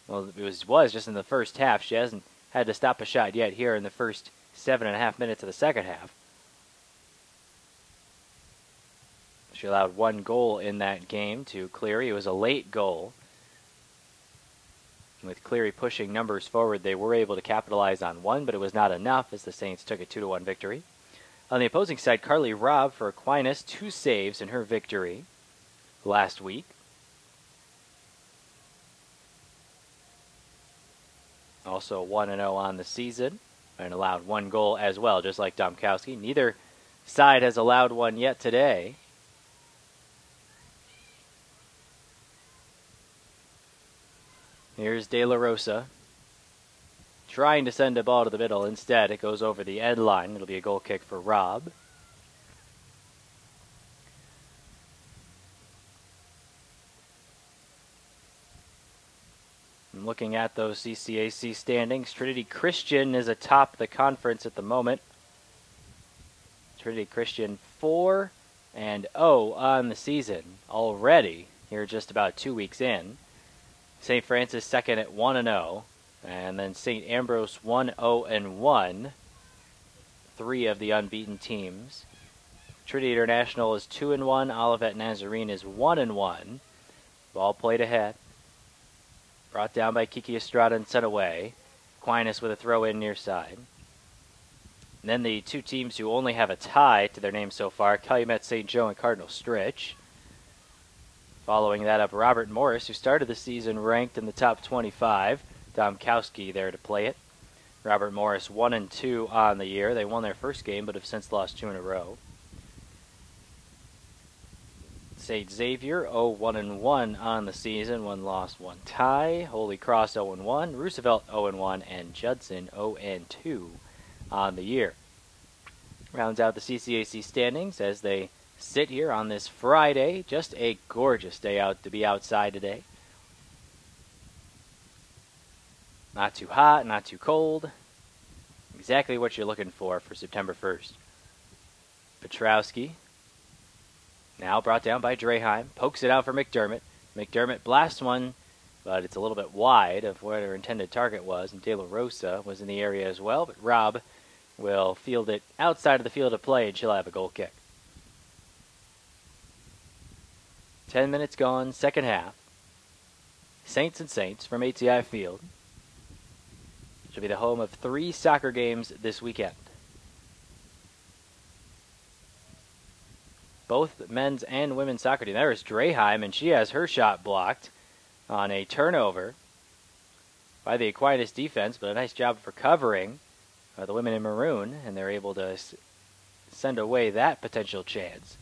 well, it was just in the first half. She hasn't had to stop a shot yet here in the first 7.5 minutes of the second half. She allowed 1 goal in that game to Cleary. It was a late goal. With Cleary pushing numbers forward, they were able to capitalize on 1, but it was not enough as the Saints took a 2-1 victory. On the opposing side, Carly Robb for Aquinas, 2 saves in her victory last week. Also 1-0 on the season and allowed 1 goal as well, just like Domkowski. Neither side has allowed 1 yet today. Here's De La Rosa trying to send a ball to the middle. Instead, it goes over the end line. It'll be a goal kick for Robb. And looking at those CCAC standings, Trinity Christian is atop the conference at the moment. Trinity Christian 4-0 on the season already, here just about 2 weeks in. St. Francis second at 1-0, and then St. Ambrose 1-0-1, 3 of the unbeaten teams. Trinity International is 2-1, Olivet Nazarene is 1-1. Ball played ahead. Brought down by Kiki Estrada and sent away. Aquinas with a throw in near side. And then the 2 teams who only have a tie to their names so far, Calumet St. Joe and Cardinal Stritch. Following that up, Robert Morris, who started the season ranked in the top 25. Domkowski there to play it. Robert Morris 1-2 on the year. They won their first game, but have since lost 2 in a row. St. Xavier 0-1-1 on the season. 1 loss, 1 tie. Holy Cross 0-1. Roosevelt 0-1. And Judson 0-2 on the year. Rounds out the CCAC standings as they sit here on this Friday. Just a gorgeous day out to be outside today. Not too hot, not too cold. Exactly what you're looking for September 1st. Petrowski, now brought down by Draheim, pokes it out for McDermott. McDermott blasts one, but it's a little bit wide of where their intended target was, and De La Rosa was in the area as well, but Robb will field it outside of the field of play, and she'll have a goal kick. 10 minutes gone, second half. Saints and Saints from ATI Field. Should be the home of 3 soccer games this weekend. Both men's and women's soccer team. There is Draheim, and she has her shot blocked on a turnover by the Aquinas defense, but a nice job for covering the women in maroon, and they're able to send away that potential chance.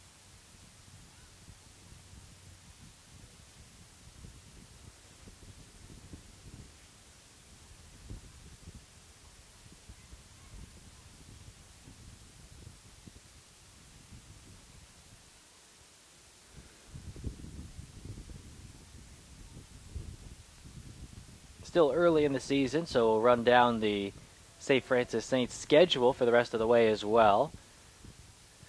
Still early in the season, so we'll run down the St. Francis Saints schedule for the rest of the way as well.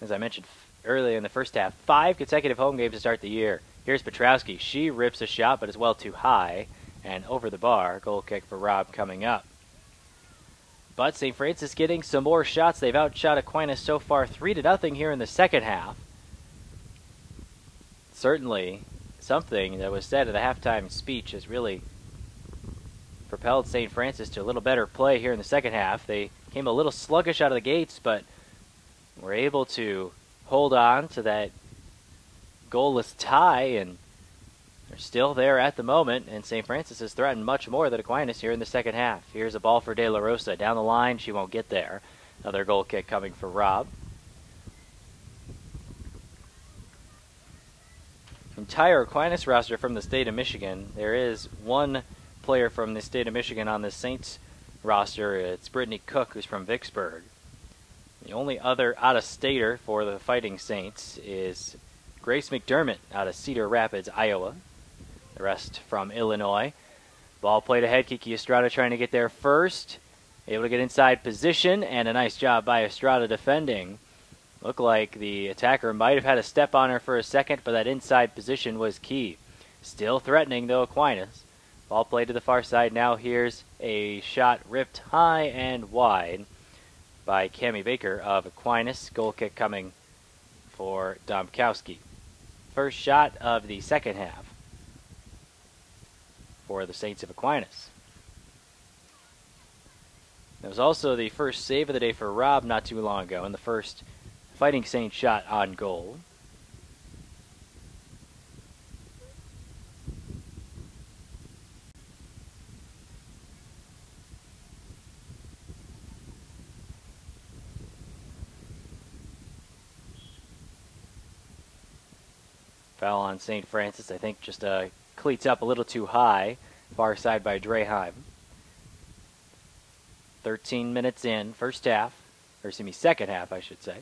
As I mentioned earlier in the first half, 5 consecutive home games to start the year. Here's Petrowski. She rips a shot, but it's well too high and over the bar. Goal kick for Rob coming up. But St. Francis getting some more shots. They've outshot Aquinas so far 3-0 here in the second half. Certainly something that was said at the halftime speech has really propelled St. Francis to a little better play here in the second half. They came a little sluggish out of the gates, but were able to hold on to that goalless tie, and they're still there at the moment, and St. Francis has threatened much more than Aquinas here in the second half. Here's a ball for De La Rosa. Down the line, she won't get there. Another goal kick coming for Rob. Entire Aquinas roster from the state of Michigan. There is one player from the state of Michigan on the Saints roster. It's Brittany Cook, who's from Vicksburg. The only other out-of-stater for the Fighting Saints is Grace McDermott out of Cedar Rapids, Iowa. The rest from Illinois. Ball played ahead. Kiki Estrada trying to get there first. Able to get inside position, and a nice job by Estrada defending. Looked like the attacker might have had a step on her for a second, but that inside position was key. Still threatening, though, Aquinas. Ball played to the far side. Now here's a shot ripped high and wide by Cammie Baker of Aquinas. Goal kick coming for Domkowski. First shot of the second half for the Saints of Aquinas. It was also the first save of the day for Rob not too long ago, and the first Fighting Saints shot on goal. Foul on St. Francis. I think just cleats up a little too high. Far side by Draheim. 13 minutes in, first half. Or excuse me, second half, I should say.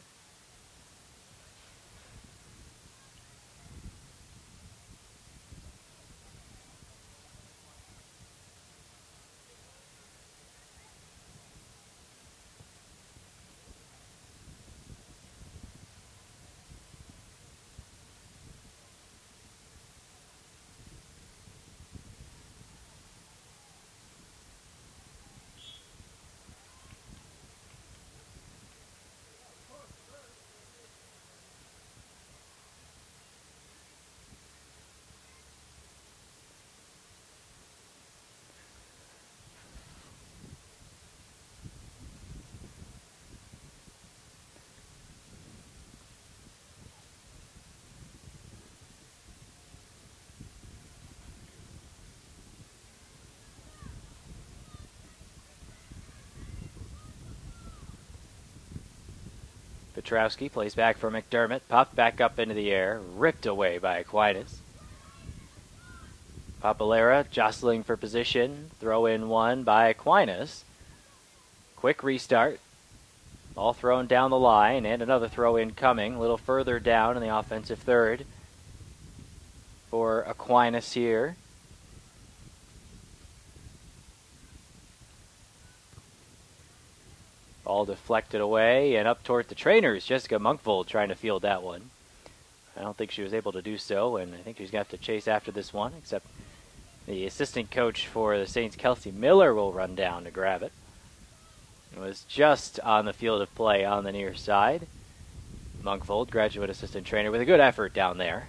Petrowski plays back for McDermott. Popped back up into the air. Ripped away by Aquinas. Papalera jostling for position. Throw in one by Aquinas. Quick restart. Ball thrown down the line, and another throw in coming. A little further down in the offensive third for Aquinas here. Ball deflected away and up toward the trainers. Jessica Monkvold trying to field that one. I don't think she was able to do so, and I think she's going to have to chase after this one, except the assistant coach for the Saints, Kelsey Miller, will run down to grab it. It was just on the field of play on the near side. Monkfold, graduate assistant trainer, with a good effort down there.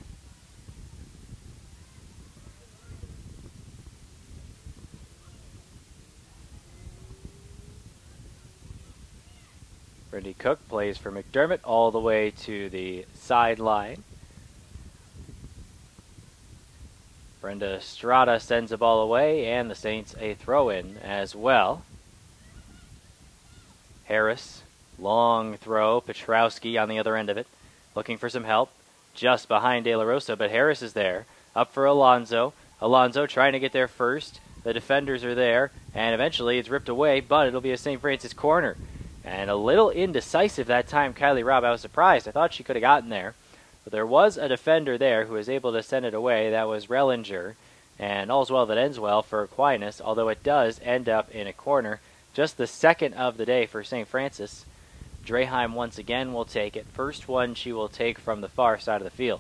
Brindy Cook plays for McDermott all the way to the sideline. Brenda Estrada sends the ball away, and the Saints a throw-in as well. Harris, long throw. Petrowski on the other end of it, looking for some help. Just behind De La Rosa, but Harris is there. Up for Alonso. Alonso trying to get there first. The defenders are there, and eventually it's ripped away, but it'll be a St. Francis corner. And a little indecisive that time, Kylie Robb. I was surprised. I thought she could have gotten there. But there was a defender there who was able to send it away. That was Rellinger. And all's well that ends well for Aquinas, although it does end up in a corner. Just the second of the day for St. Francis. Draheim once again will take it. First one she will take from the far side of the field.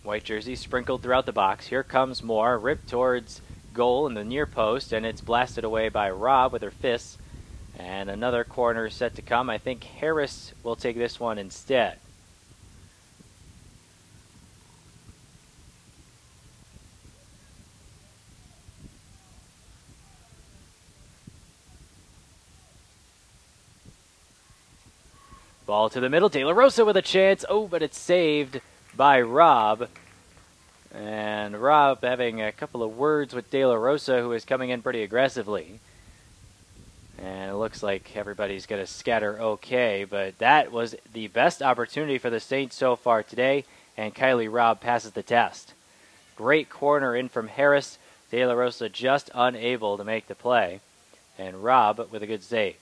White jersey sprinkled throughout the box. Here comes more. Ripped towards goal in the near post, and it's blasted away by Robb with her fists. And another corner set to come. I think Harris will take this one instead. Ball to the middle. De La Rosa with a chance. Oh, but it's saved by Robb. And Robb having a couple of words with De La Rosa, who is coming in pretty aggressively. And it looks like everybody's going to scatter okay, but that was the best opportunity for the Saints so far today, and Kylie Robb passes the test. Great corner in from Harris. De La Rosa just unable to make the play, and Robb with a good save.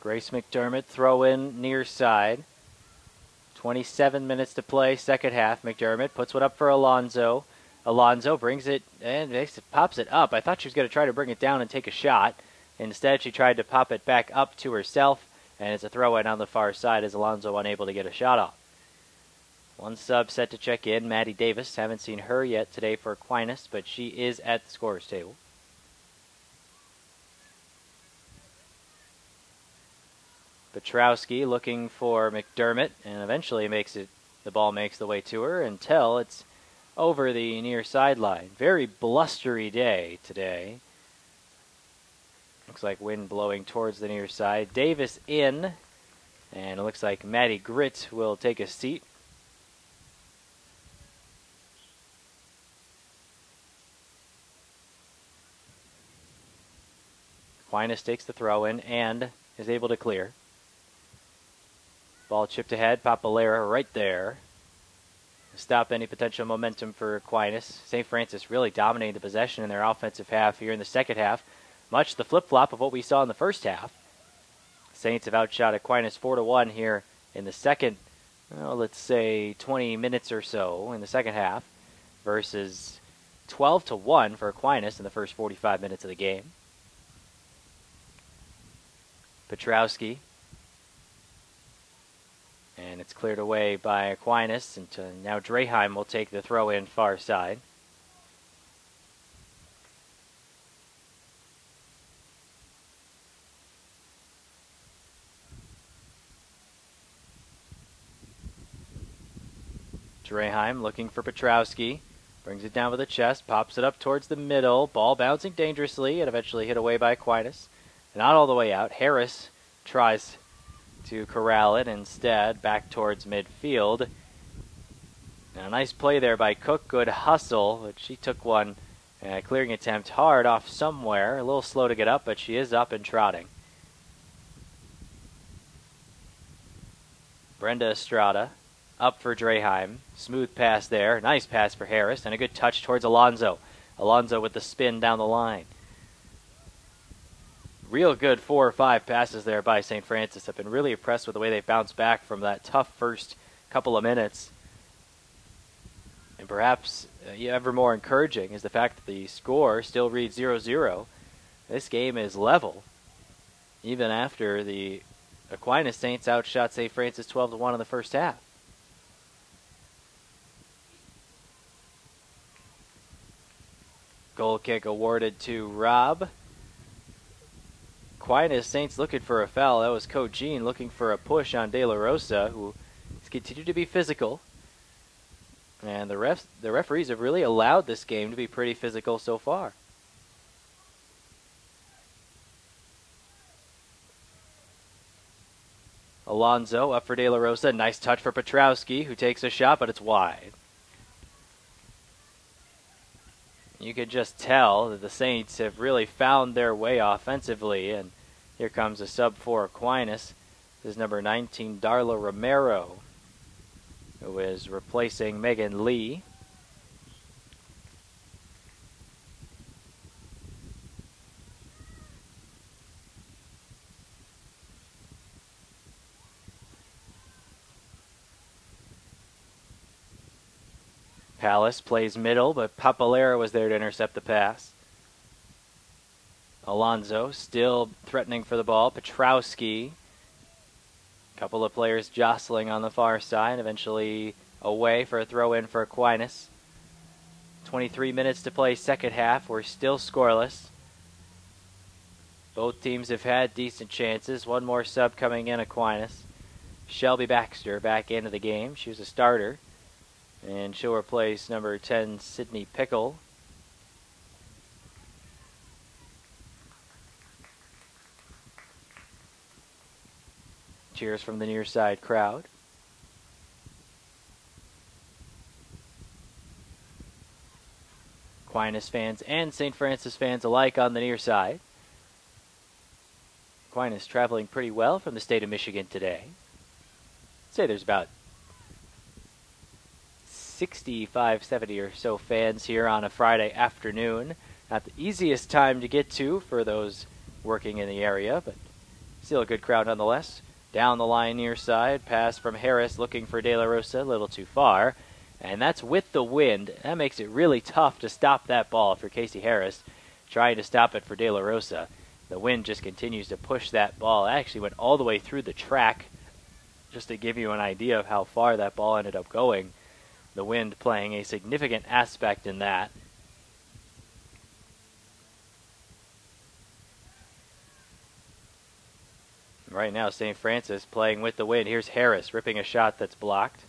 Grace McDermott throw in near side. 27 minutes to play, second half. McDermott puts one up for Alonso. Alonso brings it and pops it up. I thought she was going to try to bring it down and take a shot. Instead, she tried to pop it back up to herself, and it's a throw in on the far side as Alonso unable to get a shot off. One sub set to check in, Maddie Davis. Haven't seen her yet today for Aquinas, but she is at the scorer's table. Petrowski looking for McDermott, and eventually the ball makes the way to her until it's over the near sideline. Very blustery day today. Looks like wind blowing towards the near side. Davis in, and it looks like Maddie Gritt will take a seat. Aquinas takes the throw in and is able to clear. Ball chipped ahead, Papalera right there. Stop any potential momentum for Aquinas. St. Francis really dominating the possession in their offensive half here in the second half. Much the flip-flop of what we saw in the first half. Saints have outshot Aquinas 4-1 here in the second, let's say 20 minutes or so in the second half, versus 12-1 for Aquinas in the first 45 minutes of the game. Petrowski. And it's cleared away by Aquinas, and now Draheim will take the throw in far side. Draheim looking for Petrowski. Brings it down with the chest, pops it up towards the middle. Ball bouncing dangerously and eventually hit away by Aquinas. Not all the way out. Harris tries to corral it instead back towards midfield. And a nice play there by Cook. Good hustle, but she took one clearing attempt hard off somewhere. A little slow to get up, but she is up and trotting. Brenda Estrada up for Draheim. Smooth pass there. Nice pass for Harris. And a good touch towards Alonso. Alonso with the spin down the line. Real good 4 or 5 passes there by St. Francis. I've been really impressed with the way they bounced back from that tough first couple of minutes. And perhaps ever more encouraging is the fact that the score still reads 0-0. This game is level, even after the Aquinas Saints outshot St. Francis 12-1 in the first half. Goal kick awarded to Rob. Aquinas Saints looking for a foul. That was Coach Jean looking for a push on De La Rosa, who has continued to be physical. And the referees have really allowed this game to be pretty physical so far. Alonso up for De La Rosa. Nice touch for Petrowski, who takes a shot, but it's wide. You could just tell that the Saints have really found their way offensively, and here comes a sub for Aquinas. This is number 19, Darla Romero, who is replacing Megan Lee. Palace plays middle, but Papalera was there to intercept the pass. Alonso still threatening for the ball. Petrowski. A couple of players jostling on the far side. Eventually away for a throw in for Aquinas. 23 minutes to play second half. We're still scoreless. Both teams have had decent chances. One more sub coming in, Aquinas. Shelby Baxter back into the game. She was a starter. And she'll replace number 10, Sydney Pickle. Cheers from the near side crowd. Aquinas fans and St. Francis fans alike on the near side. Aquinas traveling pretty well from the state of Michigan today. I'd say there's about 65, 70 or so fans here on a Friday afternoon. Not the easiest time to get to for those working in the area, but still a good crowd nonetheless. Down the line near side, pass from Harris looking for De La Rosa, a little too far. And that's with the wind. That makes it really tough to stop that ball for Casey Harris, trying to stop it for De La Rosa. The wind just continues to push that ball. It actually went all the way through the track, just to give you an idea of how far that ball ended up going. The wind playing a significant aspect in that. Right now, St. Francis playing with the wind. Here's Harris ripping a shot that's blocked.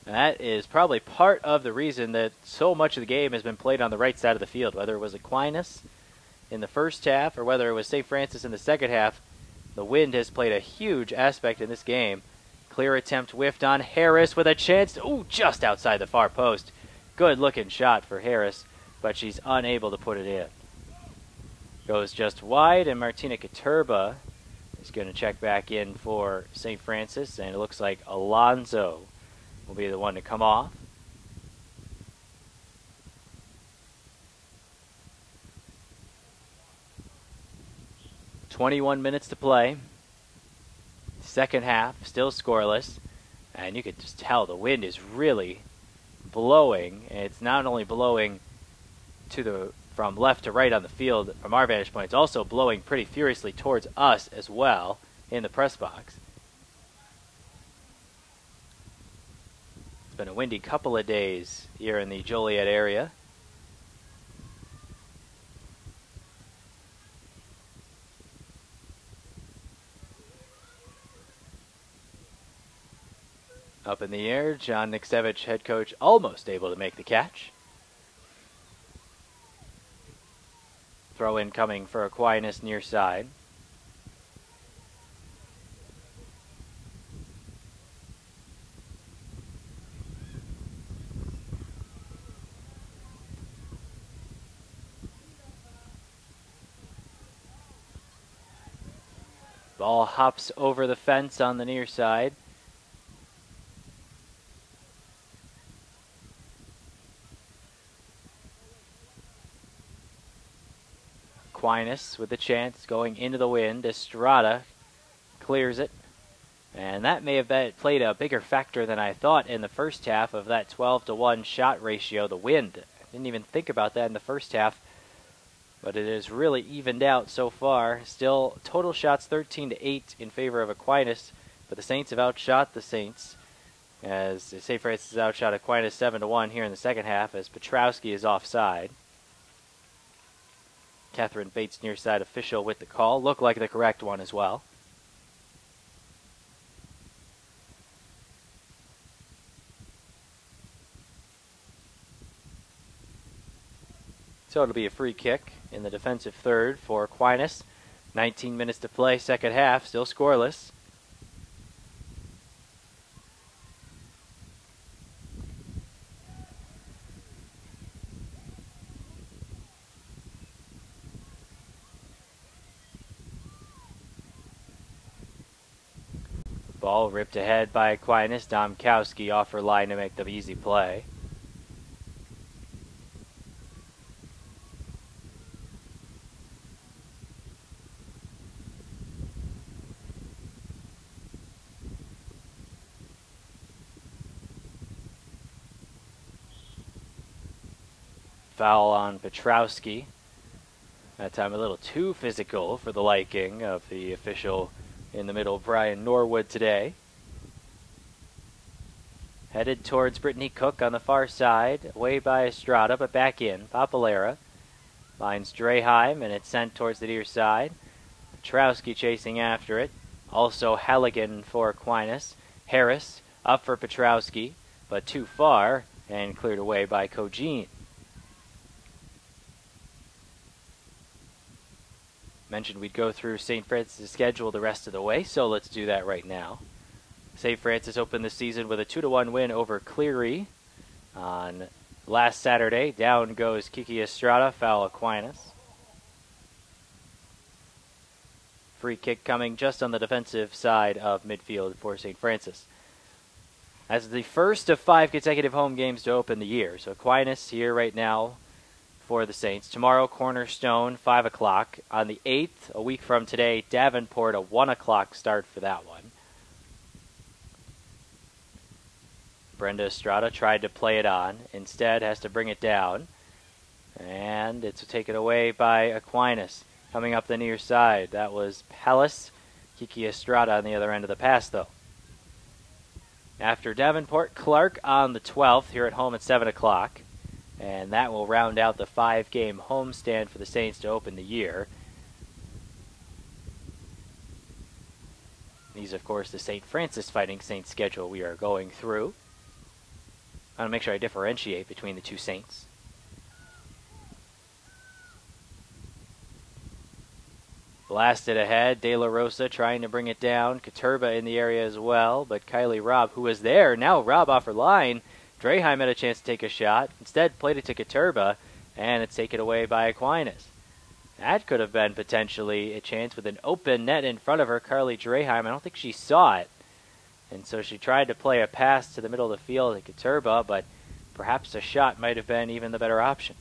That is probably part of the reason that so much of the game has been played on the right side of the field. Whether it was Aquinas in the first half or whether it was St. Francis in the second half, the wind has played a huge aspect in this game. Clear attempt whiffed on Harris with a chance. Ooh, just outside the far post. Good looking shot for Harris, but she's unable to put it in. Goes just wide, and Martina Katurba is going to check back in for St. Francis, and it looks like Alonso will be the one to come off. "21 minutes to play. Second half, still scoreless, and you could just tell the wind is really blowing. It's not only blowing from left to right on the field from our vantage point, it's also blowing pretty furiously towards us as well in the press box. It's been a windy couple of days here in the Joliet area. Up in the air, John Niksevich, head coach, almost able to make the catch. Throw in coming for Aquinas near side. Ball hops over the fence on the near side. Aquinas with the chance going into the wind. Estrada clears it. And that may have played a bigger factor than I thought in the first half of that 12-to-1 shot ratio, the wind. I didn't even think about that in the first half, but it is really evened out so far. Still, total shots 13-8 in favor of Aquinas, but the Saints have outshot the Saints, as St. Francis has outshot Aquinas 7-1 here in the second half, as Petrowski is offside. Catherine Bates, near side official, with the call. Looked like the correct one as well. So it'll be a free kick in the defensive third for Aquinas. 19 minutes to play, second half, still scoreless. Ball ripped ahead by Aquinas. Domkowski off her line to make the easy play. Foul on Petrowski. That time a little too physical for the liking of the official in the middle, Brian Norwood, today. Headed towards Brittany Cook on the far side. Away by Estrada, but back in. Papalera finds Draheim, and it's sent towards the near side. Petrowski chasing after it. Also Halligan for Aquinas. Harris up for Petrowski, but too far, and cleared away by Cogine. Mentioned we'd go through St. Francis' schedule the rest of the way, so let's do that right now. St. Francis opened the season with a 2-1 win over Cleary on last Saturday. Down goes Kiki Estrada, foul Aquinas. Free kick coming just on the defensive side of midfield for St. Francis. That's the first of 5 consecutive home games to open the year. So Aquinas here right now for the Saints. Tomorrow, Cornerstone, 5 o'clock. On the 8th, a week from today, Davenport, a 1 o'clock start for that one. Brenda Estrada tried to play it on. Instead, has to bring it down. And it's taken away by Aquinas. Coming up the near side, that was Palace. Kiki Estrada on the other end of the pass, though. After Davenport, Clark on the 12th, here at home at 7 o'clock. And that will round out the 5-game homestand for the Saints to open the year. These, of course, the St. Francis Fighting Saints schedule we are going through. I want to make sure I differentiate between the two Saints. Blasted ahead, De La Rosa trying to bring it down. Katurba in the area as well, but Kylie Robb, who was there, now Robb off her line. Draheim had a chance to take a shot. Instead, played it to Katurba, and it's taken away by Aquinas. That could have been potentially a chance with an open net in front of her, Carly Draheim. I don't think she saw it. And so she tried to play a pass to the middle of the field to Katurba, but perhaps a shot might have been even the better option.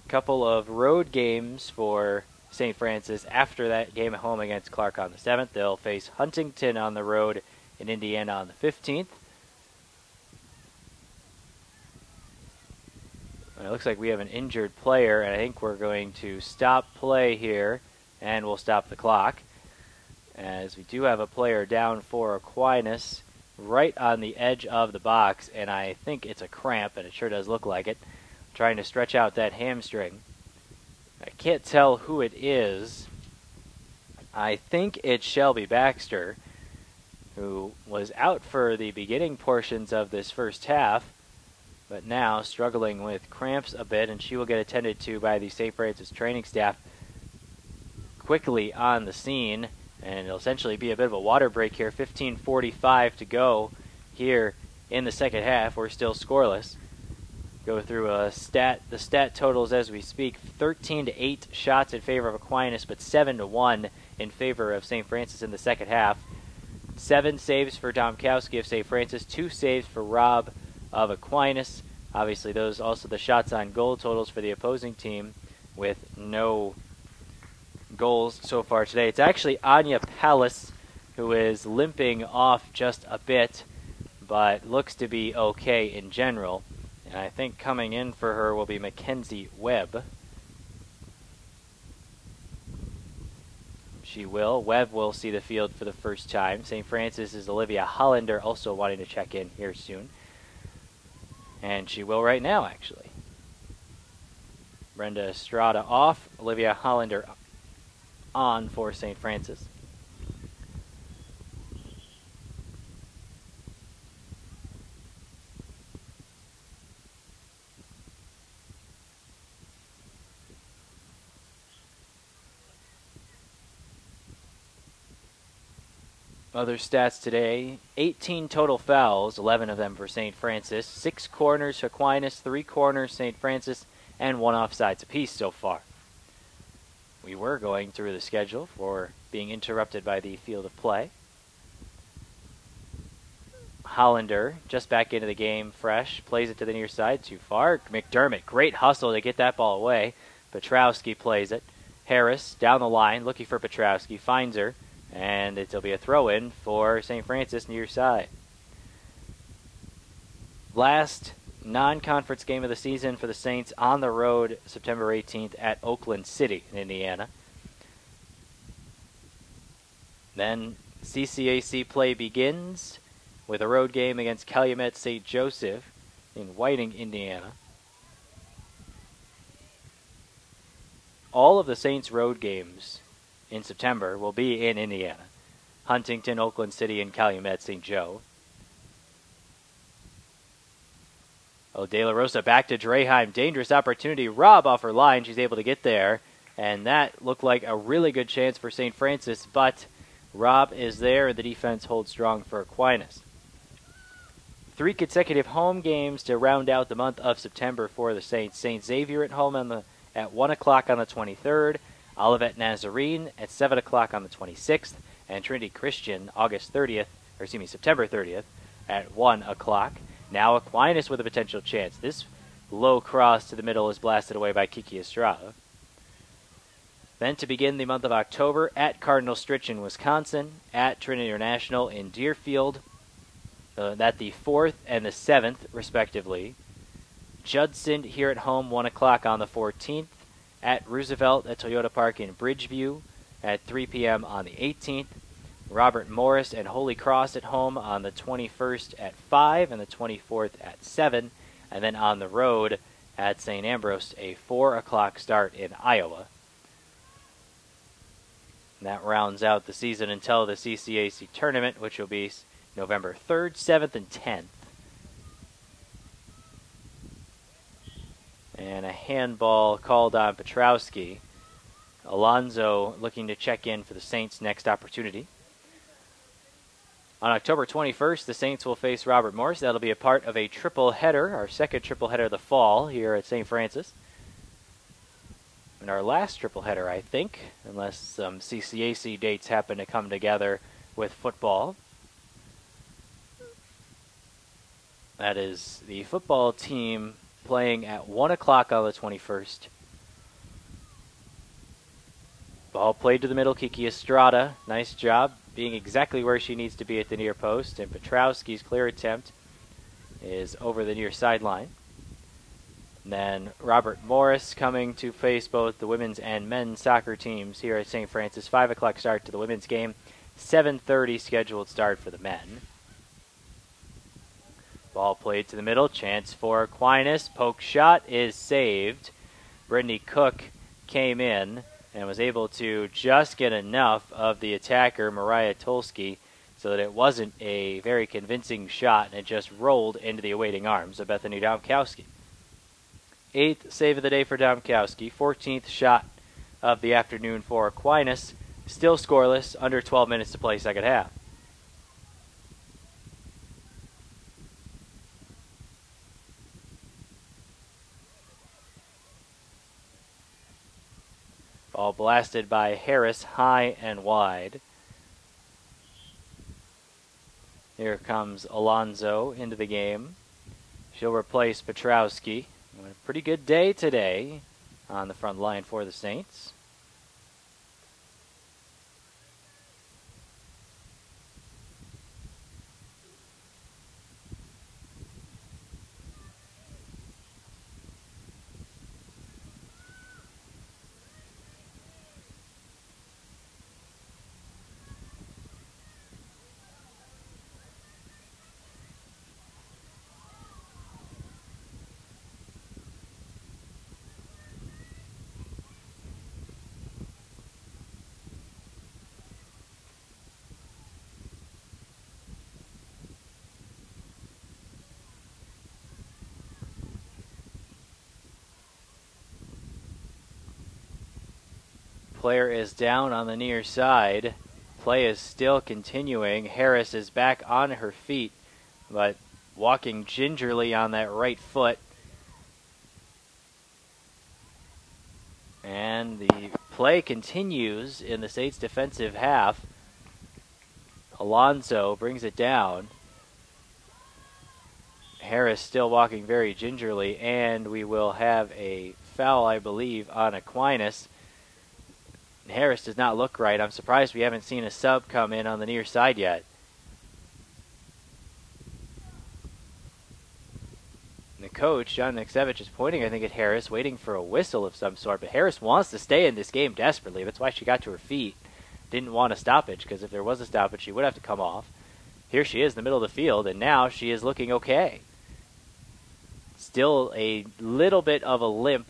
Couple of road games for St. Francis after that game at home against Clark on the 7th. They'll face Huntington on the road in Indiana on the 15th. And it looks like we have an injured player, and I think we're going to stop play here, and we'll stop the clock, as we do have a player down for Aquinas right on the edge of the box, and I think it's a cramp, and it sure does look like it, trying to stretch out that hamstring. I can't tell who it is. I think it's Shelby Baxter, who was out for the beginning portions of this first half, but now struggling with cramps a bit, and she will get attended to by the St. Francis training staff quickly on the scene, and it'll essentially be a bit of a water break here. 15:45 to go here in the second half. We're still scoreless. go through the stat totals as we speak. 13-8 shots in favor of Aquinas, but 7-1 in favor of St. Francis in the second half. 7 saves for Domkowski of St. Francis, 2 saves for Rob of Aquinas. Obviously, those also the shots on goal totals for the opposing team, with no goals so far today. It's actually Anya Palace who is limping off just a bit, but looks to be okay in general. And I think coming in for her will be Mackenzie Webb. She will. Webb will see the field for the first time. St. Francis is Olivia Hollander, also wanting to check in here soon. And she will right now, actually. Brenda Estrada off, Olivia Hollander on for St. Francis. Other stats today, 18 total fouls, 11 of them for St. Francis, 6 corners for Aquinas, 3 corners St. Francis, and 1 offsides apiece so far. We were going through the schedule for being interrupted by the field of play. Hollander, just back into the game fresh, plays it to the near side, too far. McDermott, great hustle to get that ball away. Petrowski plays it. Harris, down the line, looking for Petrowski, finds her. And it'll be a throw-in for St. Francis near side. Last non-conference game of the season for the Saints on the road September 18th at Oakland City in Indiana. Then CCAC play begins with a road game against Calumet St. Joseph in Whiting, Indiana. All of the Saints road games in September will be in Indiana. Huntington, Oakland City, and Calumet St. Joe. Oh, De La Rosa back to Draheim. Dangerous opportunity. Rob off her line. She's able to get there. And that looked like a really good chance for St. Francis, but Rob is there, and the defense holds strong for Aquinas. 3 consecutive home games to round out the month of September for the Saints. St. Xavier at home at 1 o'clock on the 23rd. Olivet Nazarene at 7 o'clock on the 26th, and Trinity Christian September 30th at 1 o'clock. Now Aquinas with a potential chance. This low cross to the middle is blasted away by Kiki Estrada. Then to begin the month of October, at Cardinal Stritch in Wisconsin, at Trinity International in Deerfield, that the 4th and the 7th, respectively. Judson here at home, 1 o'clock on the 14th. At Roosevelt at Toyota Park in Bridgeview at 3 p.m. on the 18th. Robert Morris and Holy Cross at home on the 21st at 5 and the 24th at 7. And then on the road at St. Ambrose, a 4 o'clock start in Iowa. And that rounds out the season until the CCAC tournament, which will be November 3rd, 7th, and 10th. And a handball called on Petrowski. Alonzo looking to check in for the Saints' next opportunity. On October 21st, the Saints will face Robert Morris. That'll be a part of a triple header, our second triple header of the fall here at St. Francis. And our last triple header, I think, unless some CCAC dates happen to come together with football. That is the football team playing at 1 o'clock on the 21st. Ball played to the middle. Kiki Estrada, nice job, being exactly where she needs to be at the near post. And Petrowski's clear attempt is over the near sideline. And then Robert Morris coming to face both the women's and men's soccer teams here at St. Francis. 5 o'clock start to the women's game. 7:30 scheduled start for the men. Ball played to the middle. Chance for Aquinas. Poke shot is saved. Brittany Cook came in and was able to just get enough of the attacker, Mariah Tolsky, so that it wasn't a very convincing shot, and it just rolled into the awaiting arms of Bethany Domkowski. 8th save of the day for Domkowski. 14th shot of the afternoon for Aquinas. Still scoreless. Under 12 minutes to play second half. Ball blasted by Harris high and wide. Here comes Alonso into the game. She'll replace Petrowski. A pretty good day today on the front line for the Saints. Player is down on the near side. Play is still continuing. Harris is back on her feet, but walking gingerly on that right foot. And the play continues in the Saints' defensive half. Alonso brings it down. Harris still walking very gingerly, and we will have a foul, I believe, on Aquinas. Harris does not look right. I'm surprised we haven't seen a sub come in on the near side yet. And the coach, John Niksevich, is pointing, I think, at Harris, waiting for a whistle of some sort. But Harris wants to stay in this game desperately. That's why she got to her feet. Didn't want a stoppage, because if there was a stoppage, she would have to come off. Here she is in the middle of the field, and now she is looking okay. Still a little bit of a limp,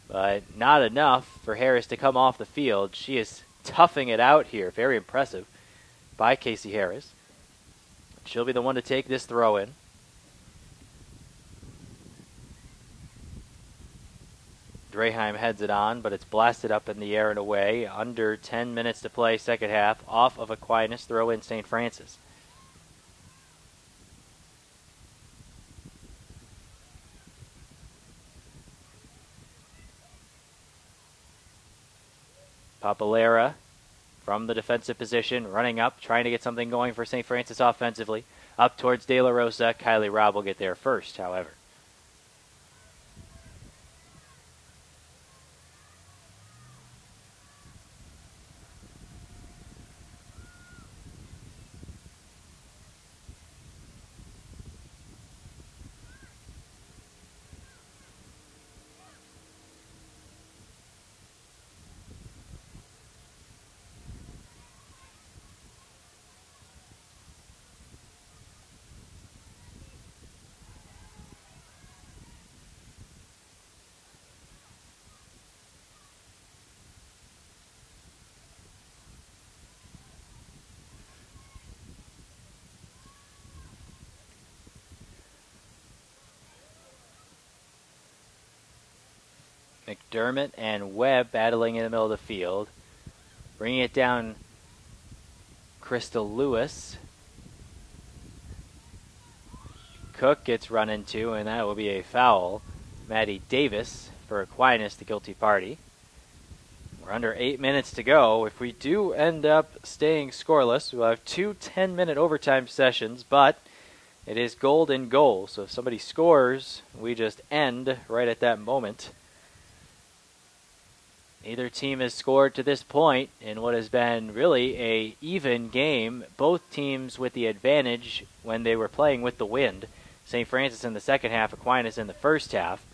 but not enough for Harris to come off the field. She is toughing it out here. Very impressive by Casey Harris. She'll be the one to take this throw in. Draheim heads it on, but it's blasted up in the air and away. Under 10 minutes to play, second half. Off of Aquinas, throw in St. Francis. Papalera from the defensive position, running up, trying to get something going for St. Francis offensively. Up towards De La Rosa. Kylie Robb will get there first, however. McDermott and Webb battling in the middle of the field. Bringing it down, Crystal Lewis. Cook gets run into, and that will be a foul. Maddie Davis for Aquinas, the guilty party. We're under 8 minutes to go. If we do end up staying scoreless, we'll have 2 10-minute overtime sessions, but it is golden goal. So if somebody scores, we just end right at that moment. Neither team has scored to this point in what has been really a even game. Both teams with the advantage when they were playing with the wind. St. Francis in the second half, Aquinas in the first half.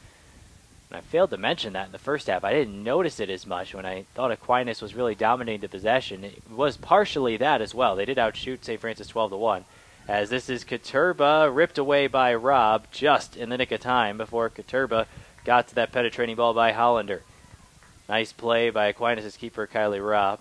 And I failed to mention that in the first half. I didn't notice it as much when I thought Aquinas was really dominating the possession. It was partially that as well. They did outshoot St. Francis 12-1. As this is Katurba ripped away by Robb just in the nick of time before Katurba got to that penetrating ball by Hollander. Nice play by Aquinas' keeper, Kylie Robb.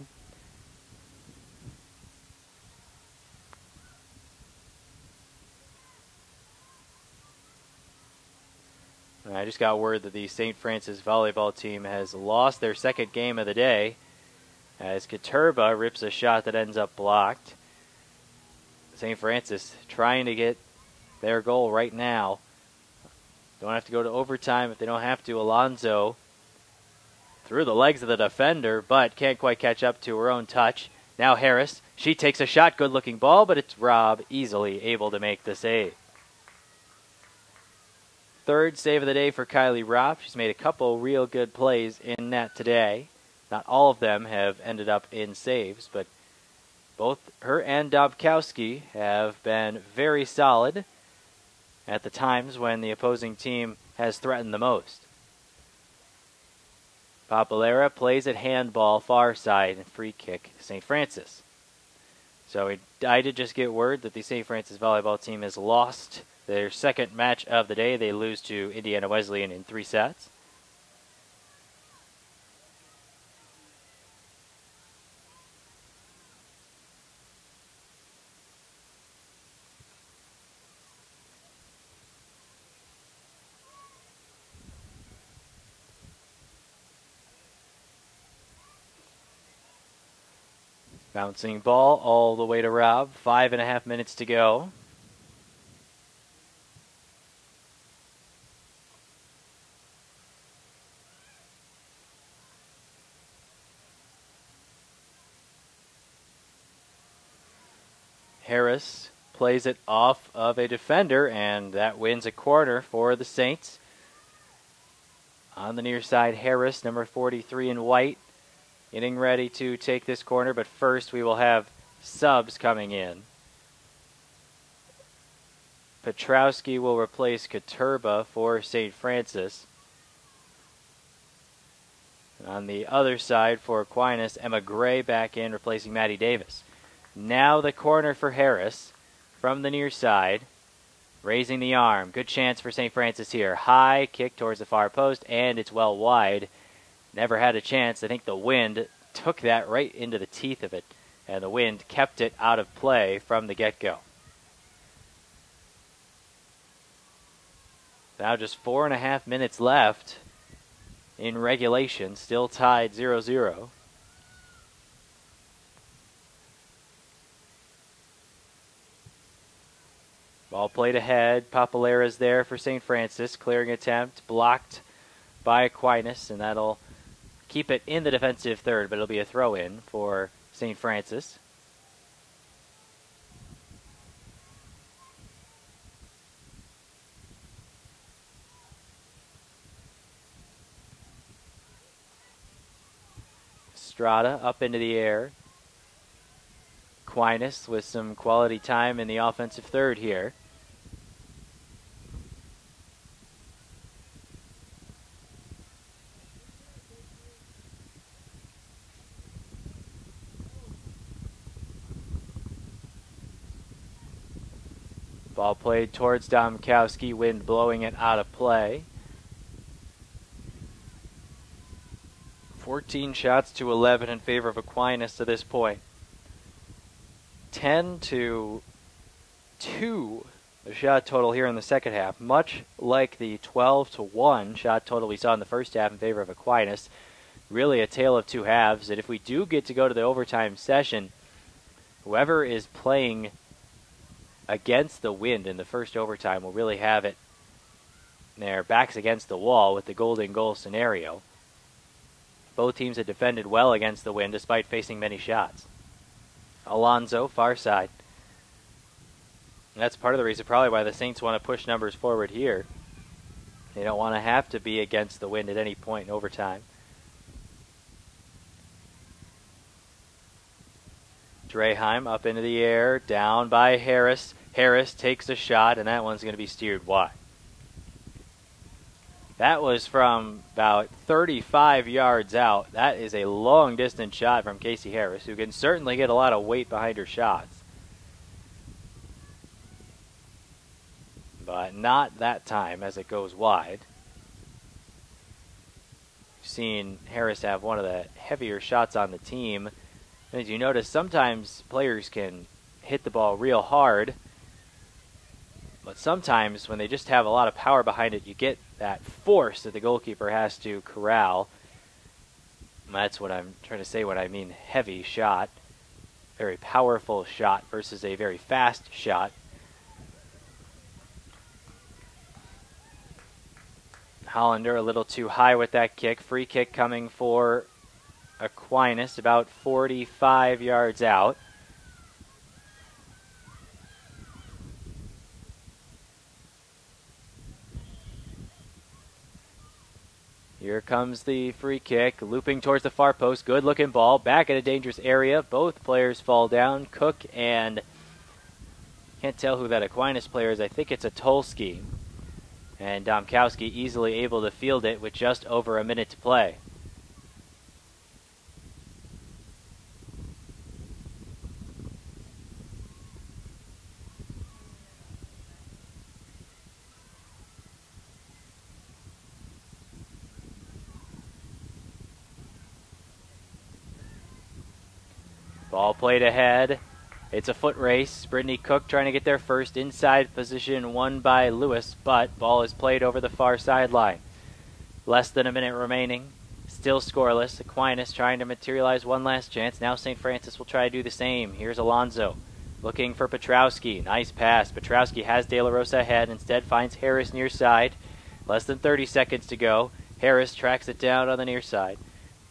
I just got word that the St. Francis volleyball team has lost their second game of the day as Katurba rips a shot that ends up blocked. St. Francis trying to get their goal right now. Don't have to go to overtime if they don't have to. Alonso through the legs of the defender, but can't quite catch up to her own touch. Now Harris, she takes a shot, good-looking ball, but it's Robb easily able to make the save. Third save of the day for Kylie Robb. She's made a couple real good plays in net today. Not all of them have ended up in saves, but both her and Dobkowski have been very solid at the times when the opposing team has threatened the most. Papalera plays at handball far side and free kick St. Francis. So I did just get word that the St. Francis volleyball team has lost their second match of the day. They lose to Indiana Wesleyan in 3 sets. Bouncing ball all the way to Robb. 5.5 minutes to go. Harris plays it off of a defender, and that wins a corner for the Saints. On the near side, Harris, number 43 in white, getting ready to take this corner, but first we will have subs coming in. Petrowski will replace Katurba for St. Francis. And on the other side for Aquinas, Emma Gray back in, replacing Maddie Davis. Now the corner for Harris from the near side, raising the arm. Good chance for St. Francis here. High kick towards the far post, and it's well wide. Never had a chance. I think the wind took that right into the teeth of it, and the wind kept it out of play from the get-go. Now just 4.5 minutes left in regulation, still tied 0-0. Ball played ahead. Papalera's there for St. Francis. Clearing attempt, blocked by Aquinas, and that'll keep it in the defensive third, but it'll be a throw-in for St. Francis. Estrada up into the air. Aquinas with some quality time in the offensive third here. Ball played towards Domkowski, wind blowing it out of play. 14 shots to 11 in favor of Aquinas to this point. 10-2 the shot total here in the second half, much like the 12-1 shot total we saw in the first half in favor of Aquinas. Really a tale of two halves, and if we do get to go to the overtime session, whoever is playing against the wind in the first overtime will really have it their backs against the wall with the golden goal scenario. Both teams have defended well against the wind despite facing many shots. Alonso, far side. And that's part of the reason probably why the Saints want to push numbers forward here. They don't want to have to be against the wind at any point in overtime. Draheim up into the air, down by Harris. Harris takes a shot, and that one's going to be steered wide. That was from about 35 yards out. That is a long-distance shot from Casey Harris, who can certainly get a lot of weight behind her shots. But not that time as it goes wide. We've seen Harris have one of the heavier shots on the team. And as you notice, sometimes players can hit the ball real hard, but sometimes when they just have a lot of power behind it, you get that force that the goalkeeper has to corral. And that's what I'm trying to say when I mean heavy shot. Very powerful shot versus a very fast shot. Hollander a little too high with that kick. Free kick coming for Aquinas, about 45 yards out. Here comes the free kick, looping towards the far post. Good looking ball, back in a dangerous area. Both players fall down. Cook and, can't tell who that Aquinas player is. I think it's a Tolsky. And Domkowski easily able to field it with just over a minute to play. Ball played ahead. It's a foot race. Brittany Cook trying to get there first. Inside position won by Lewis, but ball is played over the far sideline. Less than a minute remaining. Still scoreless. Aquinas trying to materialize one last chance. Now St. Francis will try to do the same. Here's Alonso looking for Petrowski. Nice pass. Petrowski has De La Rosa ahead. Instead finds Harris near side. Less than 30 seconds to go. Harris tracks it down on the near side.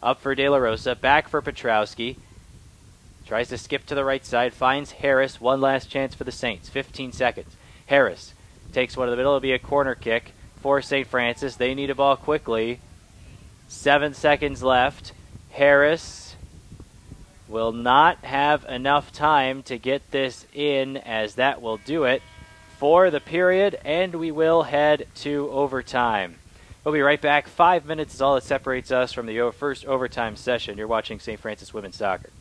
Up for De La Rosa. Back for Petrowski. Tries to skip to the right side, finds Harris. One last chance for the Saints. 15 seconds. Harris takes one to the middle. It'll be a corner kick for St. Francis. They need a ball quickly. 7 seconds left. Harris will not have enough time to get this in, as that will do it for the period, and we will head to overtime. We'll be right back. 5 minutes is all that separates us from the first overtime session. You're watching St. Francis Women's Soccer.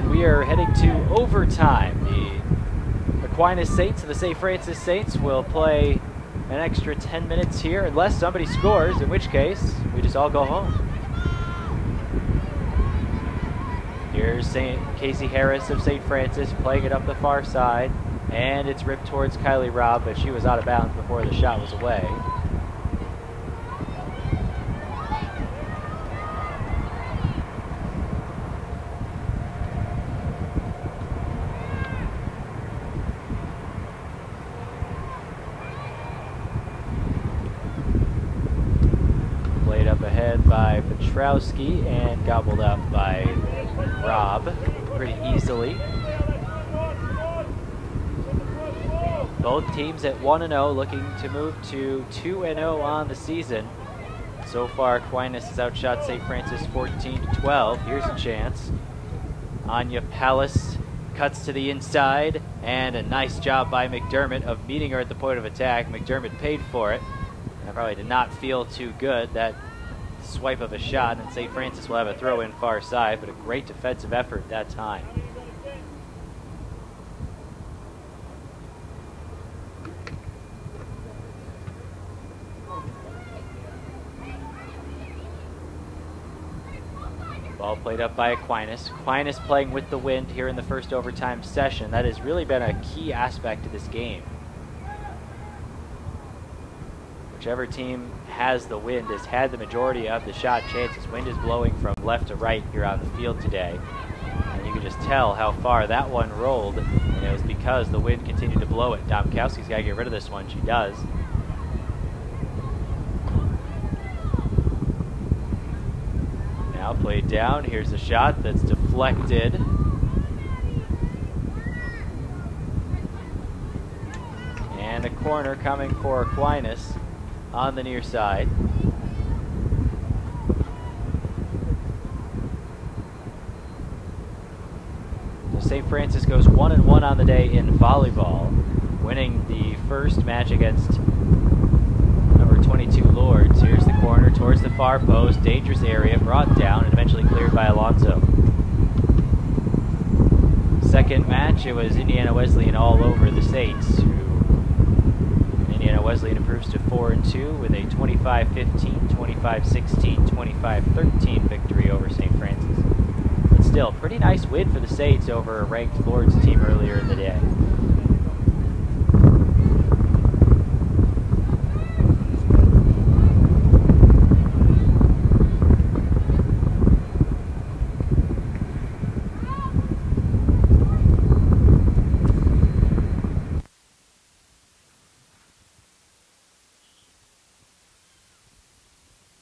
and we are heading to overtime. The Aquinas Saints and the St. Francis Saints will play an extra 10 minutes here unless somebody scores, in which case we just all go home. Here's Casey Harris of St. Francis playing it up the far side, and it's ripped towards Kylie Robb, but she was out of bounds before the shot was away. Played up ahead by Petrowski and gobbled up by Robb pretty easily. Both teams at 1-0, looking to move to 2-0 on the season. So far, Aquinas has outshot St. Francis 14-12. Here's a chance. Anya Pallas cuts to the inside, and a nice job by McDermott of meeting her at the point of attack. McDermott paid for it. And probably did not feel too good, that swipe of a shot, and St. Francis will have a throw in far side, but a great defensive effort that time. Ball played up by Aquinas. Aquinas playing with the wind here in the first overtime session. That has really been a key aspect of this game. Whichever team has the wind has had the majority of the shot chances. Wind is blowing from left to right here on the field today. And you can just tell how far that one rolled. And it was because the wind continued to blow it. Domkowski's got to get rid of this one. She does. Now played down. Here's a shot that's deflected. And a corner coming for Aquinas on the near side. So St. Francis goes 1-1 on the day in volleyball, winning the first match against number 22 Lords. Here's the corner towards the far post, dangerous area, brought down and eventually cleared by Alonso. Second match, it was Indiana Wesleyan all over the Saints, Indiana Wesleyan improves to 4-2 with a 25-15, 25-16, 25-13 victory over St. Francis. But still, pretty nice win for the Saints over a ranked Lords team earlier in the day.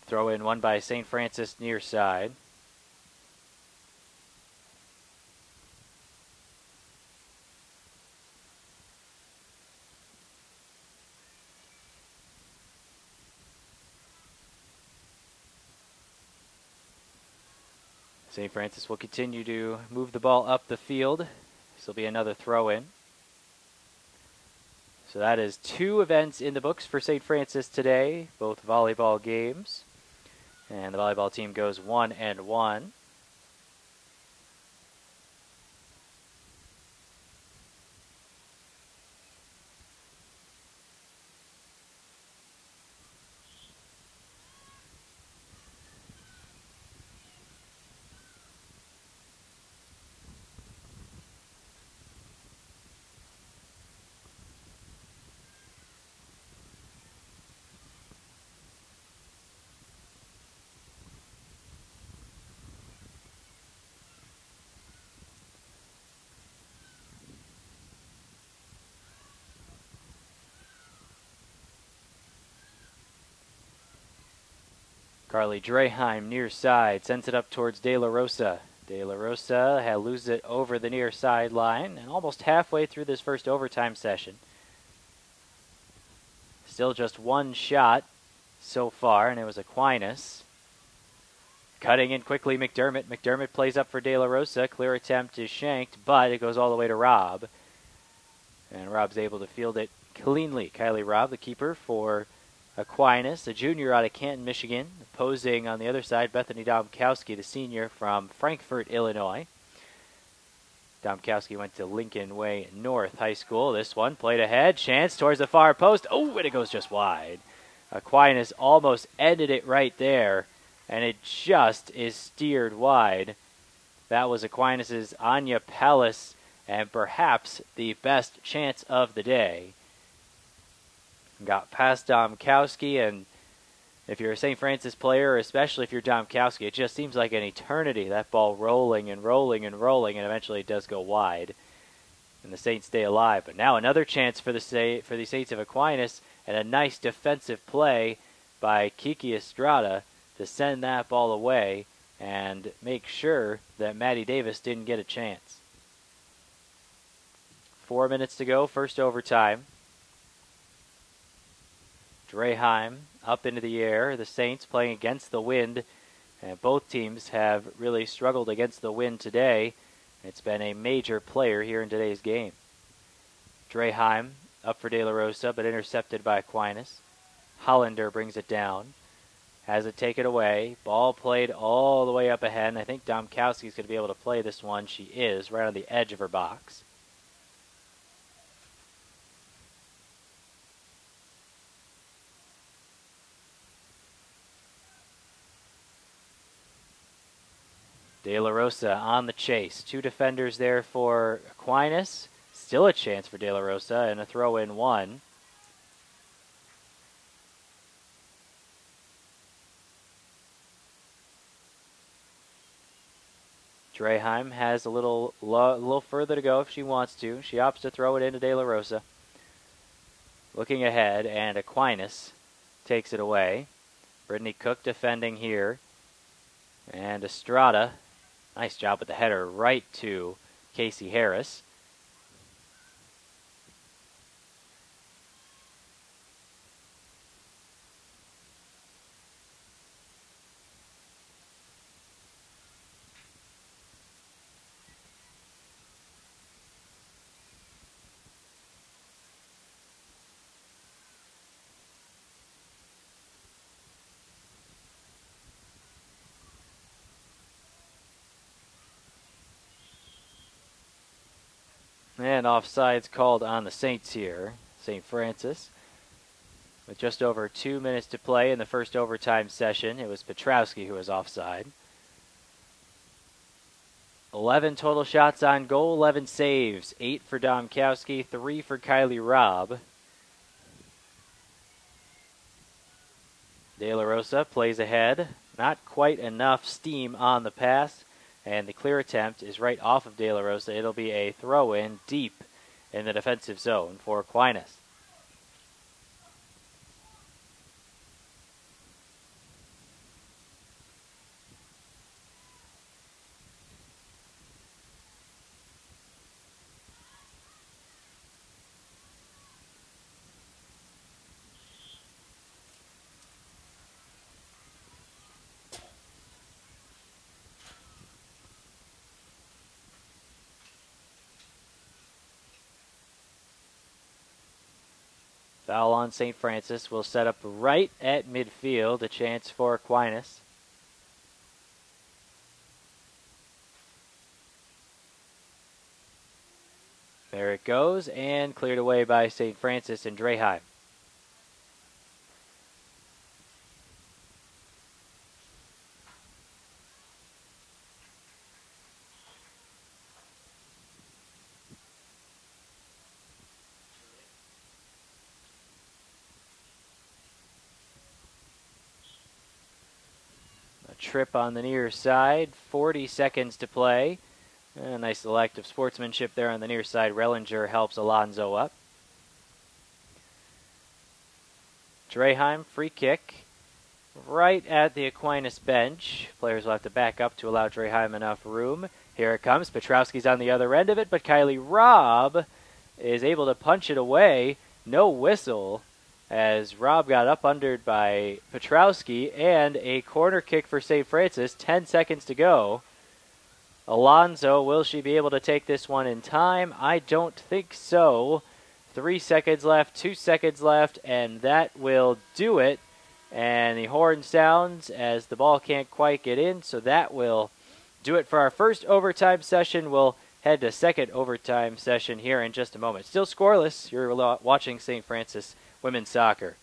Throw in one by St. Francis near side. St. Francis will continue to move the ball up the field. This will be another throw in. So that is 2 events in the books for St. Francis today, both volleyball games. And the volleyball team goes 1-1. Carly Draheim near side, sends it up towards De La Rosa. De La Rosa loses it over the near sideline and almost halfway through this first overtime session. Still just one shot so far, and it was Aquinas. Cutting in quickly, McDermott. McDermott plays up for De La Rosa. Clear attempt is shanked, but it goes all the way to Robb. And Robb's able to field it cleanly. Kylie Robb, the keeper for Aquinas, a junior out of Canton, Michigan. Opposing on the other side, Bethany Domkowski, the senior from Frankfort, Illinois. Domkowski went to Lincoln Way North High School. This one played ahead. Chance towards the far post. Oh, and it goes just wide. Aquinas almost ended it right there, and it just is steered wide. That was Aquinas' Anya Pellis, and perhaps the best chance of the day. Got past Domkowski, and if you're a St. Francis player, especially if you're Domkowski, it just seems like an eternity, that ball rolling and rolling and rolling, and eventually it does go wide. And the Saints stay alive. But now another chance for the Saints of Aquinas, and a nice defensive play by Kiki Estrada to send that ball away and make sure that Maddie Davis didn't get a chance. 4 minutes to go, first overtime. Draheim up into the air. The Saints playing against the wind, and both teams have really struggled against the wind today. It's been a major player here in today's game. Draheim up for De La Rosa, but intercepted by Aquinas. Hollander brings it down. Has it taken away. Ball played all the way up ahead, and I think Domkowski's going to be able to play this one. She is, right on the edge of her box. De La Rosa on the chase. Two defenders there for Aquinas. Still a chance for De La Rosa, and a throw-in one. Draheim has a little further to go if she wants to. She opts to throw it into De La Rosa. Looking ahead, and Aquinas takes it away. Brittany Cook defending here. And Estrada, nice job with the header right to Casey Harris. And offsides called on the Saints here. St. Francis. With just over 2 minutes to play in the first overtime session, it was Petrowski who was offside. 11 total shots on goal, 11 saves. 8 for Domkowski, 3 for Kylie Robb. De La Rosa plays ahead. Not quite enough steam on the pass. And the clear attempt is right off of De La Rosa. It'll be a throw-in deep in the defensive zone for Aquinas. Foul on St. Francis will set up right at midfield, a chance for Aquinas. There it goes, and cleared away by St. Francis and Draheim. Trip on the near side, 40 seconds to play. A nice little act of sportsmanship there on the near side. Rellinger helps Alonso up. Draheim, free kick, right at the Aquinas bench. Players will have to back up to allow Draheim enough room. Here it comes. Petrowski's on the other end of it, but Kylie Robb is able to punch it away. No whistle, as Robb got up undered by Petrowski, and a corner kick for St. Francis. 10 seconds to go. Alonso, will she be able to take this one in time? I don't think so. 3 seconds left, 2 seconds left, and that will do it. And the horn sounds as the ball can't quite get in, so that will do it for our first overtime session. We'll head to second overtime session here in just a moment. Still scoreless. You're watching St. Francis women's soccer.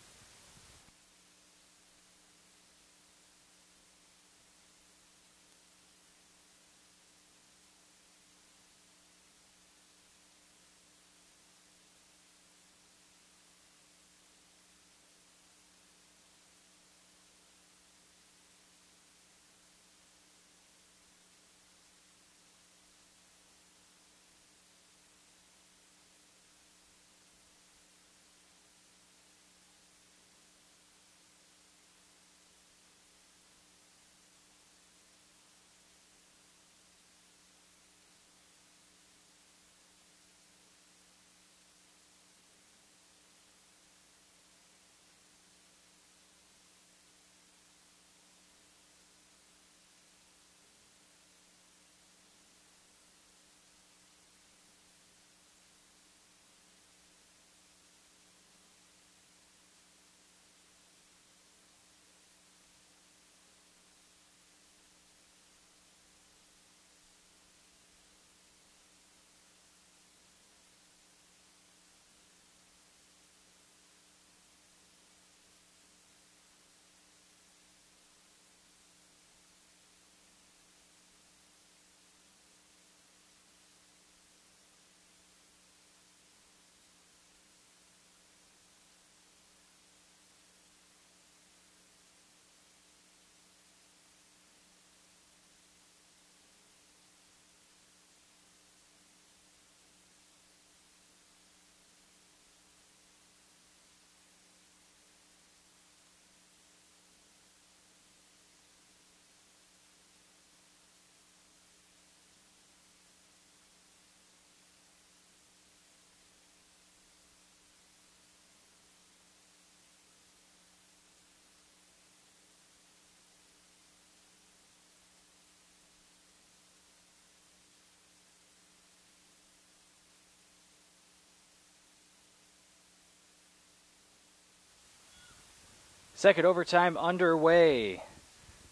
Second overtime underway.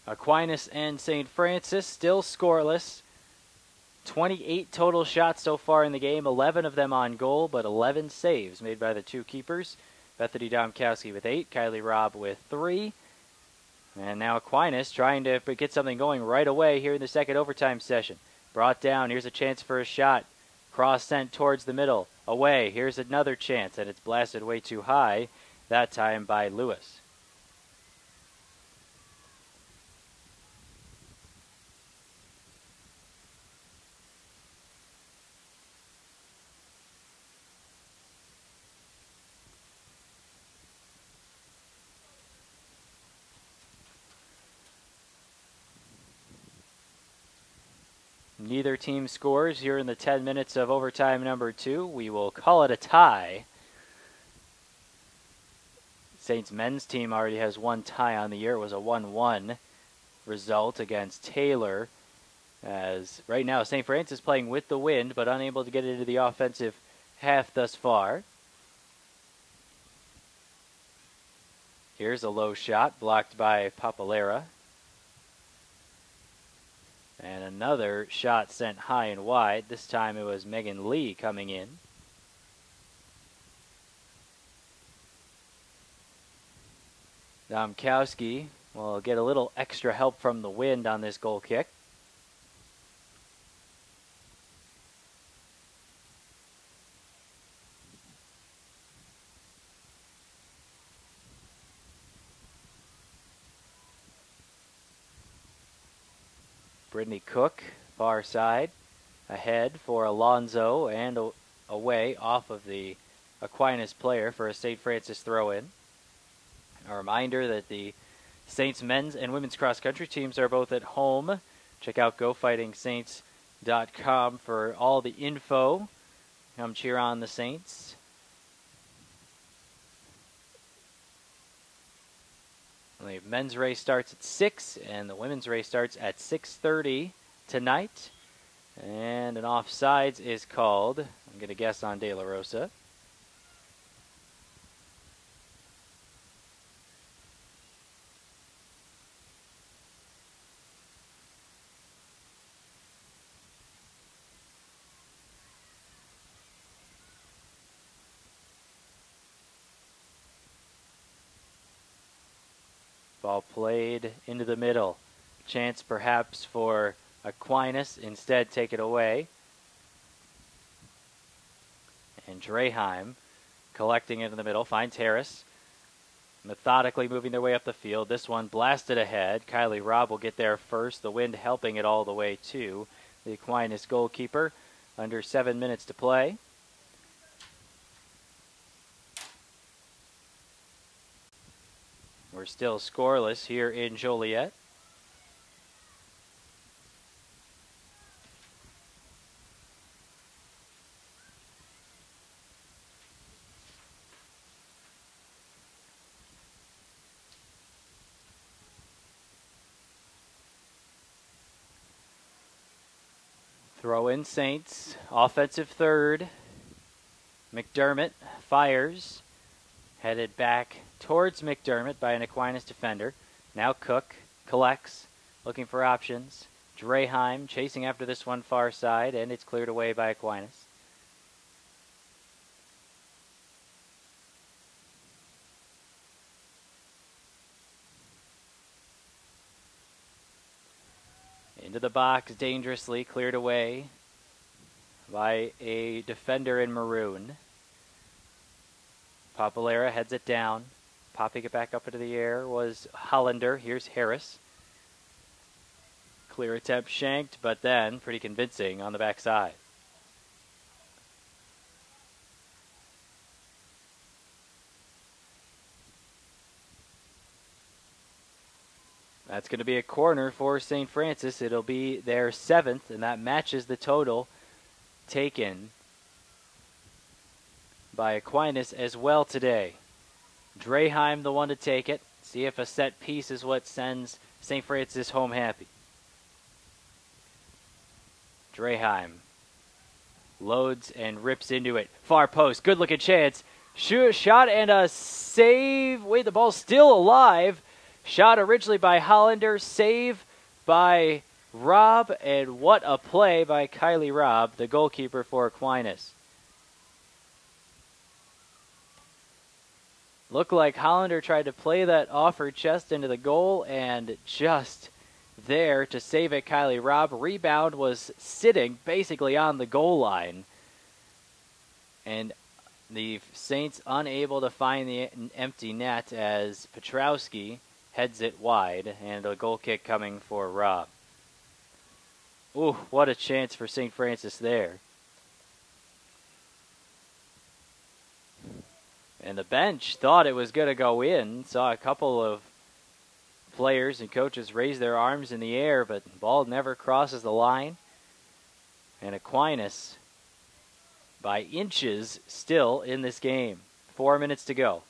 Aquinas and St. Francis still scoreless. 28 total shots so far in the game, 11 of them on goal, but 11 saves made by the two keepers. Bethany Domkowski with 8, Kylie Robb with 3. And now Aquinas trying to get something going right away here in the second overtime session. Brought down, here's a chance for a shot. Cross sent towards the middle, away, here's another chance, and it's blasted way too high, that time by Lewis. Neither team scores here in the 10 minutes of overtime number 2. We will call it a tie. Saints men's team already has one tie on the year. It was a 1-1 result against Taylor. As right now St. Francis playing with the wind but unable to get into the offensive half thus far. Here's a low shot blocked by Papalera. And another shot sent high and wide. This time it was Megan Lee coming in. Domkowski will get a little extra help from the wind on this goal kick. Brittany Cook, far side, ahead for Alonzo and away off of the Aquinas player for a St. Francis throw-in. A reminder that the Saints men's and women's cross-country teams are both at home. Check out GoFightingSaints.com for all the info. Come cheer on the Saints. The men's race starts at 6, and the women's race starts at 6:30 tonight. And an offsides is called. I'm going to guess on De La Rosa. Ball played into the middle. Chance perhaps for Aquinas. Instead, take it away. And Draheim collecting it in the middle. Finds Harris. Methodically moving their way up the field. This one blasted ahead. Kylie Robb will get there first. The wind helping it all the way to the Aquinas goalkeeper. Under 7 minutes to play. We're still scoreless here in Joliet. Throw in Saints, offensive third. McDermott fires, headed back towards McDermott by an Aquinas defender. Now Cook collects, looking for options. Draheim chasing after this one far side, and it's cleared away by Aquinas. Into the box, dangerously cleared away by a defender in maroon. Papalera heads it down. Popping it back up into the air was Hollander. Here's Harris. Clear attempt shanked, but then pretty convincing on the backside. That's going to be a corner for St. Francis. It'll be their 7th, and that matches the total taken by Aquinas as well today. Draheim the one to take it. See if a set piece is what sends St. Francis home happy. Draheim loads and rips into it. Far post. Good looking chance. Shot and a save. Wait, the ball's still alive. Shot originally by Hollander. Save by Robb. And what a play by Kylie Robb, the goalkeeper for Aquinas. Looked like Hollander tried to play that off her chest into the goal, and just there to save it, Kylie Robb. Rebound was sitting basically on the goal line. And the Saints unable to find the empty net as Petrowski heads it wide, and a goal kick coming for Robb. Ooh, what a chance for St. Francis there. And the bench thought it was going to go in. Saw a couple of players and coaches raise their arms in the air, but the ball never crosses the line. And Aquinas, by inches, still in this game. 4 minutes to go.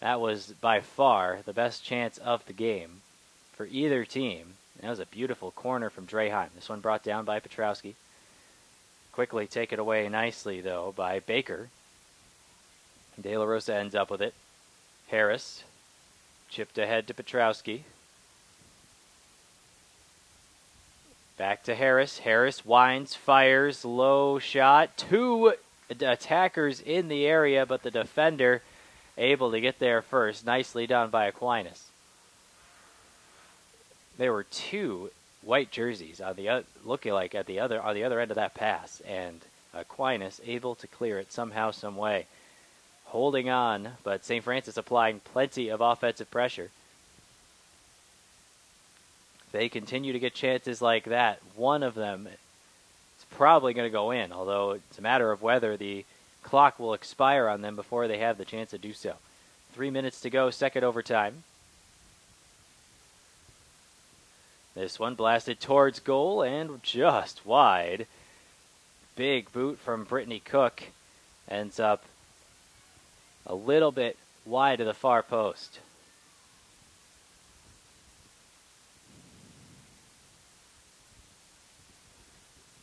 That was by far the best chance of the game for either team. That was a beautiful corner from Draheim. This one brought down by Petrowski. Quickly taken away nicely, though, by Baker. De La Rosa ends up with it. Harris chipped ahead to Petrowski. Back to Harris. Harris winds, fires, low shot. 2 attackers in the area, but the defender able to get there first. Nicely done by Aquinas. There were 2 white jerseys on the looking like on the other end of that pass, and Aquinas able to clear it somehow, some way. Holding on, but St. Francis applying plenty of offensive pressure. They continue to get chances like that. One of them is probably going to go in, although it's a matter of whether the clock will expire on them before they have the chance to do so. 3 minutes to go, second overtime. This one blasted towards goal and just wide. Big boot from Brittany Cook. Ends up a little bit wide of the far post.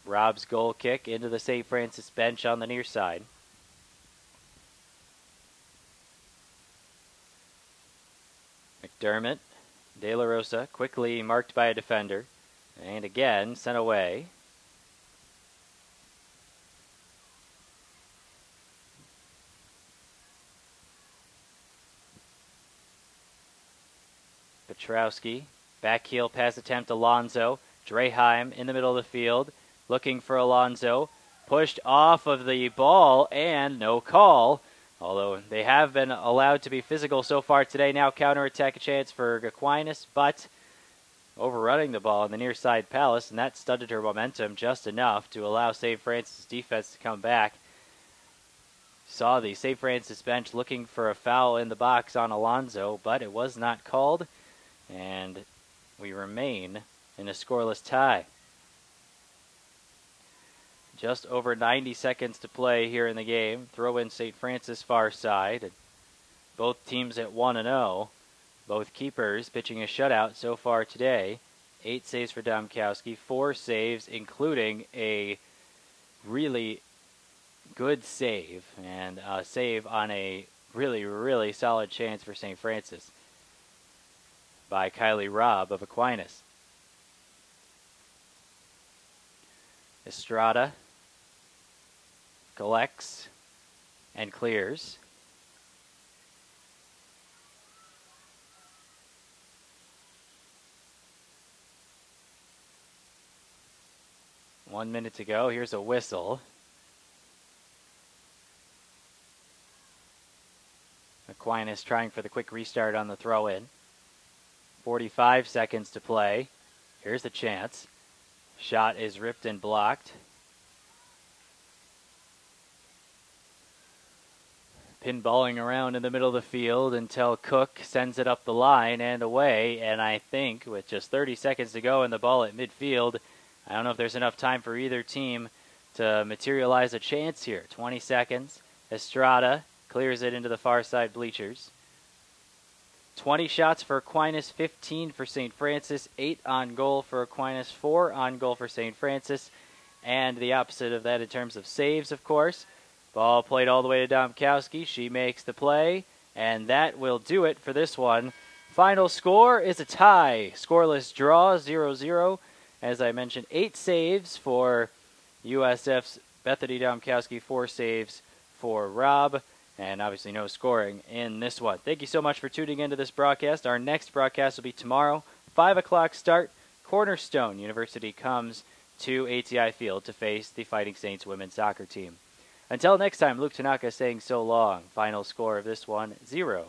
Robb's goal kick into the St. Francis bench on the near side. McDermott, De La Rosa, quickly marked by a defender, and again sent away. Petrowski, back heel pass attempt, Alonso. Draheim in the middle of the field, looking for Alonso. Pushed off of the ball, and no call. Although they have been allowed to be physical so far today. Now counterattack chance for Aquinas, but overrunning the ball in the near side Palace, and that stunted her momentum just enough to allow St. Francis' defense to come back. Saw the St. Francis bench looking for a foul in the box on Alonso, but it was not called, and we remain in a scoreless tie. Just over 90 seconds to play here in the game. Throw in St. Francis far side. Both teams at 1-0. Both keepers pitching a shutout so far today. 8 saves for Domkowski, 4 saves, including a really good save, and a save on a really, really solid chance for St. Francis by Kylie Robb of Aquinas. Estrada collects and clears. One minute to go. Here's a whistle. Aquinas trying for the quick restart on the throw-in. 45 seconds to play. Here's the chance. Shot is ripped and blocked. Pinballing around in the middle of the field until Cook sends it up the line and away. And I think with just 30 seconds to go and the ball at midfield, I don't know if there's enough time for either team to materialize a chance here. 20 seconds. Estrada clears it into the far side bleachers. 20 shots for Aquinas, 15 for St. Francis, 8 on goal for Aquinas, 4 on goal for St. Francis, and the opposite of that in terms of saves, of course. Ball played all the way to Domkowski. She makes the play, and that will do it for this one. Final score is a tie. Scoreless draw, 0-0. As I mentioned, 8 saves for USF's Bethany Domkowski, 4 saves for Robb, and obviously no scoring in this one. Thank you so much for tuning into this broadcast. Our next broadcast will be tomorrow, 5 o'clock start. Cornerstone University comes to ATI Field to face the Fighting Saints women's soccer team. Until next time, Luke Tanaka saying so long. Final score of this one, 0-0.